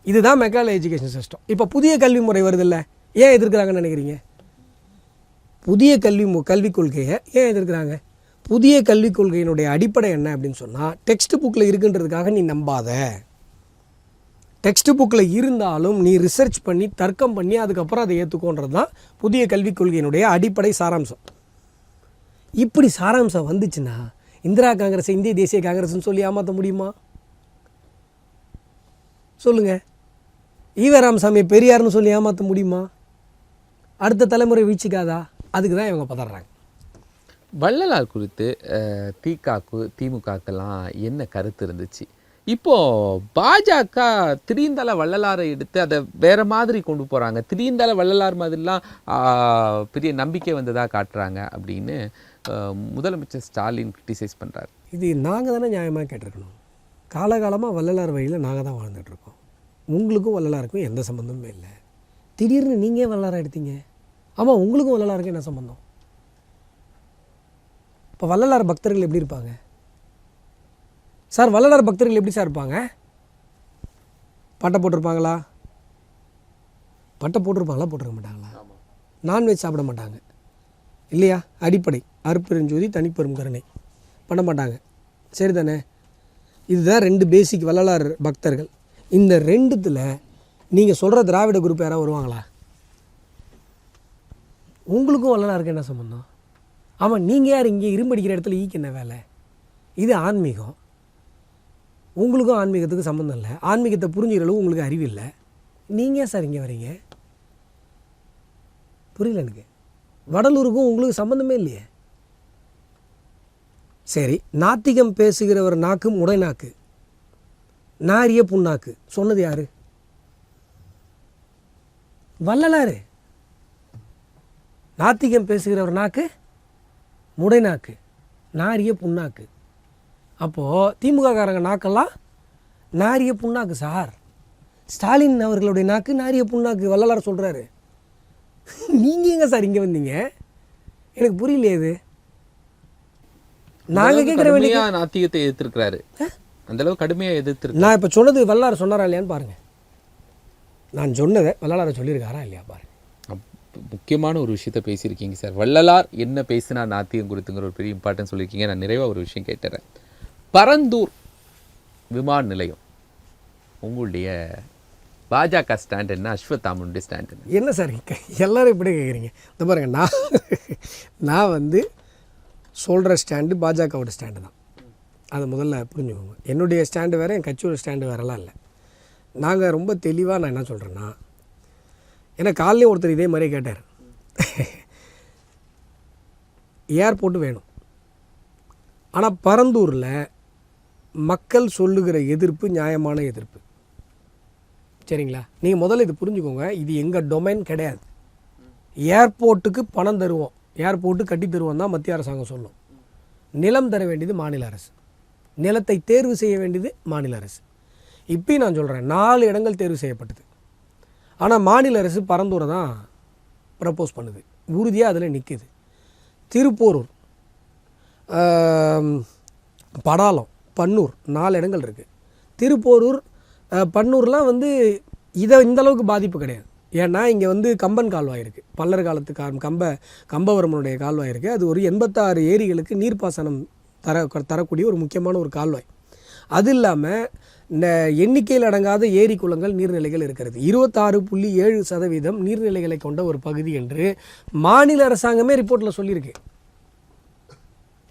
S3: இதுதான் மெக்காலே எஜுகேஷன் சிஸ்டம். இப்போ புதிய கல்வி முறை வருது இல்லை, ஏன் எதிர்க்கிறாங்கன்னு நினைக்கிறீங்க? புதிய கல்விக் கொள்கையை ஏன் எதிர்க்கிறாங்க? புதிய கல்விக் கொள்கையினுடைய அடிப்படை என்ன அப்படின்னு சொன்னால், டெக்ஸ்ட் புக்கில் இருக்குன்றதுக்காக நீ நம்பாத. டெக்ஸ்ட் புக்கில் இருந்தாலும் நீ ரிசர்ச் பண்ணி தர்க்கம் பண்ணி அதுக்கப்புறம் அதை ஏற்றுக்கோன்றது தான் புதிய கல்விக் கொள்கையினுடைய அடிப்படை சாராம்சம். இப்படி சாராம்சம் வந்துச்சுன்னா இந்திரா காங்கிரஸ் இந்திய தேசிய காங்கிரஸ்ன்னு சொல்லி ஏமாற்ற முடியுமா? சொல்லுங்கள். ஈவே ராமசாமி பெரியார்னு சொல்லி ஏமாற்ற முடியுமா? அடுத்த தலைமுறை வீழ்ச்சிக்காதா? அதுக்கு தான் இவங்க பதறாங்க.
S2: வள்ளலார் குறித்து திமுகக்கெல்லாம் என்ன கருத்து இருந்துச்சு? இப்போது பாஜக திடீர்ந்தால வள்ளலாரை எடுத்து அதை வேறு மாதிரி கொண்டு போகிறாங்க. திடீர்ந்தால வள்ளலார் மாதிரிலாம் பெரிய நம்பிக்கை வந்ததாக காட்டுறாங்க அப்படின்னு முதலமைச்சர் ஸ்டாலின் கிரிட்டிசைஸ் பண்ணுறாரு.
S3: இது நாங்கள் தானே நியாயமாக கேட்டிருக்கணும். காலகாலமாக வள்ளலார் வழியில் நாங்கள் தான் வாழ்ந்துட்டுருக்கோம். உங்களுக்கும் வள்ளலாருக்கும் எந்த சம்மந்தமுமே இல்லை. திடீர்னு நீங்கள் வள்ளலாரை எடுத்தீங்க. ஆமாம், உங்களுக்கும் வள்ளலாருக்கும் என்ன சம்மந்தம்? இப்போ வள்ளலார் பக்தர்கள் எப்படி இருப்பாங்க? சார் வள்ளலார் பக்தர்கள் எப்படி சார் இருப்பாங்க? பட்டை போட்டிருப்பாங்களா? பட்டை போட்டிருப்பாங்களா, போட்டிருக்க மாட்டாங்களா? நான்வெஜ் சாப்பிட மாட்டாங்க இல்லையா? அடிப்படை அருட்பெருஞ்சோதி தனிப்பெரும் கருணை பண்ண மாட்டாங்க, சரி தானே? இதுதான் 2 பேசிக் வள்ளலார் பக்தர்கள். இந்த 2த்தில் நீங்கள் சொல்கிற திராவிட குரூப் யாராவது வருவாங்களா? உங்களுக்கும் வள்ளலாருக்கு என்ன சம்பந்தம்? ஆமாம், நீங்கள் யார் இங்கே இரும்படிக்கிற இடத்துல ஈக்கு என்ன வேலை? இது ஆன்மீகம். உங்களுக்கும் ஆன்மீகத்துக்கு சம்மந்தம் இல்லை. ஆன்மீகத்தை புரிஞ்சுக்கிற அளவு உங்களுக்கு அறிவு இல்லை. நீங்கள் ஏன் சார் இங்கே வரீங்க? புரியல எனக்கு. வடலூருக்கும் உங்களுக்கு சம்மந்தமே இல்லையே. சரி, நாத்திகம் பேசுகிறவர் நாக்கு முடை நாக்கு, நாரிய புண்ணாக்கு சொன்னது யாரு? வள்ளலாரு. நாத்திகம் பேசுகிறவர் நாக்கு முடை நாக்கு, நாரிய புண்ணாக்கு. அப்போது திமுக காரங்க நாக்கெல்லாம் நாரிய புண்ணாக்கு சார். ஸ்டாலின் அவர்களுடைய நாக்கு நாரிய புண்ணாக்கு, வள்ளலார் சொல்கிறாரு. நீங்கள் எங்கே சார் இங்கே வந்தீங்க? எனக்கு புரியலையே. இது நாங்கள் கேட்குற வேண்டிய
S2: நாத்திகத்தை எதிர்த்திருக்கிறாரு, அந்த அளவு கடுமையாக எதிர்த்து.
S3: நான் இப்போ சொன்னது வள்ளலார் சொன்னாரா இல்லையான்னு பாருங்கள். நான் சொன்னதை வள்ளலாரை சொல்லியிருக்காரா இல்லையா பாருங்கள்.
S2: முக்கியமான ஒரு விஷயத்தை பேசியிருக்கீங்க சார். வள்ளலார் என்ன பேசினா நாத்திகம் குறித்துங்கிற ஒரு பெரிய இம்பார்ட்டன்ஸ் சொல்லியிருக்கீங்க. நான் நிறைவாக ஒரு விஷயம் கேட்டுறேன். பரந்தூர் விமான நிலையம், உங்களுடைய பாஜக ஸ்டாண்ட் என்ன, அஸ்வத்தாமனுடைய ஸ்டாண்ட் என்ன?
S3: என்ன சார் எல்லோரும் இப்படி கேட்குறீங்க? இந்த பாருங்கள், நான் வந்து சொல்கிற ஸ்டாண்டு பாஜகவோட ஸ்டாண்டு தான். அதை முதல்ல புரிஞ்சுக்கோங்க. என்னுடைய ஸ்டாண்டு வேறு, என் கட்சியோட ஸ்டாண்டு வேறெல்லாம் இல்லை. நாங்கள் ரொம்ப தெளிவாக நான் என்ன சொல்கிறேன்னா, ஏன்னா காலையில் ஒருத்தர் இதே மாதிரியே கேட்டார், ஏர்போர்ட்டு வேணும். ஆனால் பரந்தூரில் மக்கள் சொல்லுகிற எதிர்ப்பு நியாயமான எதிர்ப்பு, சரிங்களா? நீங்கள் முதல்ல இது புரிஞ்சுக்கோங்க, இது எங்கள் டொமைன் கிடையாது. ஏர்போர்ட்டுக்கு பணம் தருவோம், ஏர்போர்ட்டு கட்டி தருவோம் தான் மத்திய அரசாங்கம் சொல்லும். நிலம் தர வேண்டியது மாநில அரசு, நிலத்தை தேர்வு செய்ய வேண்டியது மாநில அரசு. இப்போயும் நான் சொல்கிறேன், 4 இடங்கள் தேர்வு செய்யப்பட்டது. ஆனால் மாநில அரசு பரந்தூரை தான் ப்ரப்போஸ் பண்ணுது, உறுதியாக அதில் நிற்குது. திருப்போரூர், படாலம், பன்னூர் 4 இடங்கள் இருக்குது. திருப்போரூர், பன்னூர்லாம் வந்து இந்த அளவுக்கு பாதிப்பு கிடையாது. ஏன்னா இங்கே வந்து கம்பன் கால்வாய் இருக்குது, பல்லர் காலத்து கம்பவரமனுடைய கால்வாய் இருக்குது. அது ஒரு 86 ஏரிகளுக்கு நீர்ப்பாசனம் தரக்கூடிய ஒரு முக்கியமான ஒரு கால்வாய். அது இல்லாமல் இந்த எண்ணிக்கையில் அடங்காத ஏரி குளங்கள் நீர்நிலைகள் இருக்கிறது. 26.7% நீர்நிலைகளை கொண்ட ஒரு பகுதி என்று மாநில அரசாங்கமே ரிப்போர்ட்டில் சொல்லியிருக்கு.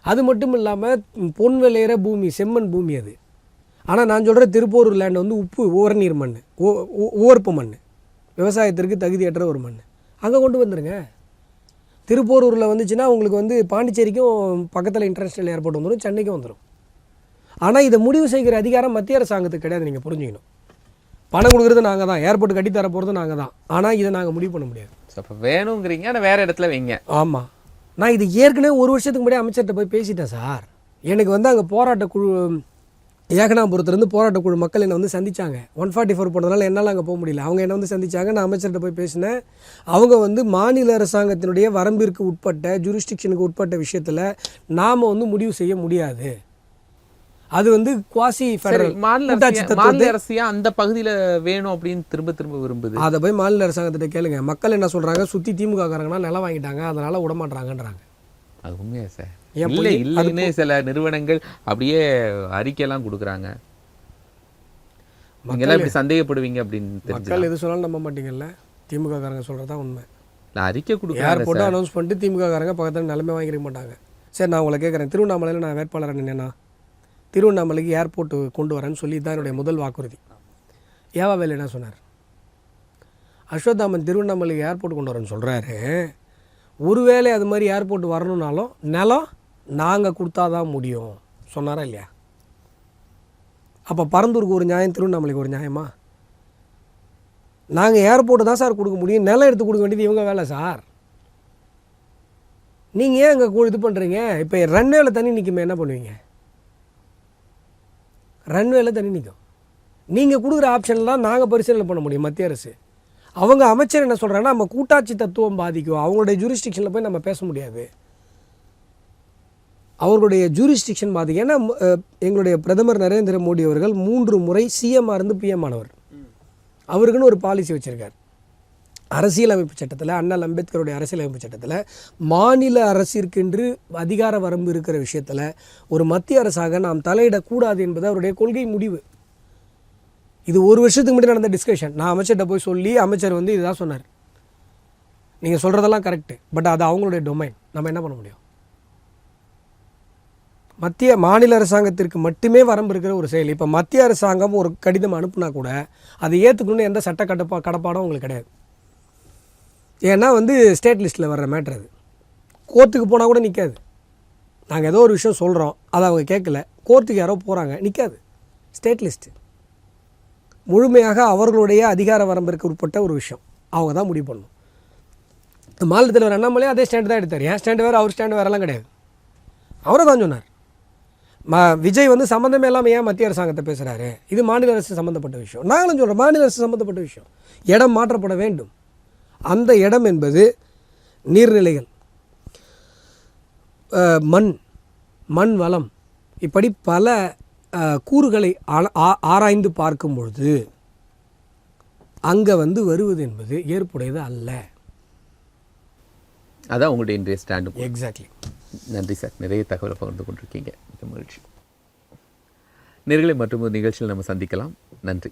S3: அது மட்டும் இல்லாமல் பொன் விளையிற பூமி, செம்மண் பூமி அது. ஆனால் நான் சொல்கிற திருப்போரூர் லேண்ட் வந்து உப்பு ஓரநீர் மண், ஓர்ப்பு மண், விவசாயத்திற்கு தகுதியற்ற ஒரு மண். அங்கே கொண்டு வந்துடுங்க. திருப்போரூரில் வந்துச்சுன்னா உங்களுக்கு வந்து பாண்டிச்சேரிக்கும் பக்கத்தில் இன்டர்நேஷ்னல் ஏர்போர்ட் வந்துடும், சென்னைக்கும் வந்துடும். ஆனால் இதை முடிவு செய்கிற அதிகாரம் மத்திய அரசாங்கத்துக்கு கிடையாது, நீங்கள் புரிஞ்சுக்கணும். பணம் கொடுக்குறது நாங்கள் தான், ஏர்போர்ட் கட்டி தர போகிறது நாங்கள் தான். ஆனால் இதை நாங்கள் முடிவு பண்ண முடியாது.
S2: அப்போ வேணுங்கிறீங்க, ஆனால் வேறு இடத்துல வைங்க.
S3: ஆமாம், நான் இது ஏற்கனவே 1 வருஷத்துக்கு முன்னாடி அமைச்சர்கிட்ட போய் பேசிட்டேன் சார். எனக்கு வந்து அங்கே போராட்டக்குழு, ஏகனாபுரத்துலேருந்து போராட்டக்குழு மக்கள் என்னை வந்து சந்தித்தாங்க. 144 போனதுனால என்னால் அங்கே போக முடியல. அவங்க என்னை வந்து சந்தித்தாங்க, நான் அமைச்சர்கிட்ட போய் பேசினேன். அவங்க வந்து மாநில அரசாங்கத்தினுடைய வரம்பிற்கு உட்பட்ட, ஜூரிஸ்டிக்ஷனுக்கு உட்பட்ட விஷயத்தில் நாம் வந்து முடிவு செய்ய முடியாது. அது வந்து குவாசி ஃபெடரல்
S2: மாநில அரசியா அந்த பகுதியில் வேணும் அப்படின்னு திரும்ப திரும்ப விரும்புது.
S3: அதை போய் மாநில அரசாங்கத்திட்ட கேளுங்க. மக்கள் என்ன சொல்கிறாங்க, சுற்றி திமுக காரங்கன்னா நிலம் வாங்கிட்டாங்க, அதனால் விடமாட்டாங்கன்றாங்க.
S2: அது உண்மையா சார்? இல்லைன்னு சில நிறுவனங்கள் அப்படியே அறிக்கையெல்லாம் கொடுக்குறாங்க. நீங்களாம் இப்படி சந்தேகப்படுவீங்க அப்படின்னு
S3: மக்கள் எது சொன்னாலும் நம்ப மாட்டீங்கல்ல. திமுக காரங்க சொல்கிறது தான் உண்மை.
S2: நான் அறிக்கை கொடுக்குறேன்,
S3: ஏர்போர்ட்டை அனௌன்ஸ் பண்ணிட்டு திமுக காரங்க பக்கத்தில் நிலைமை வாங்கிக்க மாட்டாங்க. சரி, நான் உங்களை கேட்குறேன், திருவண்ணாமலையில் நான் வேட்பாளர் நின்னேன்னா திருவண்ணாமலைக்கு ஏர்போர்ட்டு கொண்டு வரேன்னு சொல்லி தான் என்னுடைய முதல் வாக்குறுதி. ஏவாவேல் என்ன சொன்னார்? அஸ்வத்தாமன் திருவண்ணாமலைக்கு ஏர்போர்ட் கொண்டு வரேன்னு சொல்கிறாரு. ஒருவேளை அது மாதிரி ஏர்போர்ட் வரணுன்னாலும் நிலம் நாங்கள் கொடுத்தா தான் முடியும் சொன்னாரா இல்லையா? அப்போ பரந்தூருக்கு ஒரு நியாயம், திருவண்ணாமலைக்கு ஒரு நியாயமா? நாங்கள் ஏர்போர்ட்டு தான் சார் கொடுக்க முடியும், நிலம் எடுத்து கொடுக்க வேண்டியது இவங்க வேலை சார். நீங்கள் ஏன் அங்கே இது பண்ணுறீங்க? இப்போ ரன்வேல தண்ணி நிற்குமே, என்ன பண்ணுவீங்க? ரன்வேல தண்ணி நிற்கும். நீங்கள் கொடுக்குற ஆப்ஷன்லாம் நாங்கள் பரிசீலனை பண்ண முடியும் மத்திய அரசு. அவங்க அமைச்சர் என்ன சொல்கிறாங்கன்னா, நம்ம கூட்டாட்சி தத்துவம் பாதிக்கும், அவங்களுடைய ஜூரிஸ்டிக்ஷனில் போய் நம்ம பேச முடியாது. அவர்களுடைய ஜூரிஸ்டிக்ஷன் பார்த்திங்க. ஏன்னா எங்களுடைய பிரதமர் நரேந்திர மோடி அவர்கள் 3 முறை சிஎம்மாக இருந்து பிஎம் ஆனவர். அவருக்குன்னு ஒரு பாலிசி வச்சுருக்கார். அரசியலமைப்பு சட்டத்தில், அண்ணல் அம்பேத்கருடைய அரசியலமைப்பு சட்டத்தில் மாநில அரசிற்கென்று அதிகார வரம்பு இருக்கிற விஷயத்தில் ஒரு மத்திய அரசாக நாம் தலையிடக்கூடாது என்பது அவருடைய கொள்கை முடிவு. இது 1 வருஷத்துக்கு முன்னாடி நடந்த டிஸ்கஷன். நான் அமைச்சர்கிட்ட போய் சொல்லி அமைச்சர் வந்து இதுதான் சொன்னார். நீங்கள் சொல்கிறதெல்லாம் கரெக்டு, பட் அது அவங்களுடைய டொமைன், நம்ம என்ன பண்ண முடியும்? மாநில அரசாங்கத்திற்கு மட்டுமே வரம்பு இருக்கிற ஒரு செயல். இப்போ மத்திய அரசாங்கம் ஒரு கடிதம் அனுப்புனா கூட அதை ஏற்றுக்கணும்னு எந்த சட்ட கடப்பாடும் உங்களுக்கு கிடையாது. ஏன்னா வந்து ஸ்டேட் லிஸ்ட்டில் வர்ற மேட்ரு அது. கோர்ட்டுக்கு போனால் கூட நிற்காது. நாங்கள் ஏதோ ஒரு விஷயம் சொல்கிறோம், அதை அவங்க கேட்கல, கோர்ட்டுக்கு யாரோ போகிறாங்க, நிற்காது. ஸ்டேட் லிஸ்ட்டு முழுமையாக அவர்களுடைய அதிகார வரம்பிற்கு உட்பட்ட ஒரு விஷயம். அவங்க தான் முடிவு பண்ணணும். மாநிலத்தில் தலைவர் அண்ணாமலையே அதே ஸ்டாண்டு தான் எடுத்தார். ஏன் ஸ்டாண்டு வேறு, அவர் ஸ்டாண்டு வேறெல்லாம் கிடையாது. அவரை தான் சொன்னார். விஜய் வந்து சம்மந்தமே இல்லாமல் ஏன் மத்திய அரசாங்கத்தை பேசுகிறாரு, இது மாநில அரசு சம்மந்தப்பட்ட விஷயம். நாங்களும் சொல்கிறோம், மாநில அரசு சம்மந்தப்பட்ட விஷயம். இடம் மாற்றப்பட வேண்டும். அந்த இடம் என்பது நீர்நிலைகள், மண் வளம், இப்படி பல கூறுகளை ஆராய்ந்து பார்க்கும் பொழுது அங்கே வந்து வருவது என்பது ஏற்புடையது அல்ல.
S2: அதான் உங்களுடைய இன்றைய ஸ்டாண்டு.
S3: எக்ஸாக்ட்லி.
S2: நன்றி சார், நிறைய தகவலை பகிர்ந்து கொண்டிருக்கீங்க. மிக மகிழ்ச்சி. நேர்களை மற்றும் ஒரு நிகழ்ச்சியில் நம்ம சந்திக்கலாம். நன்றி.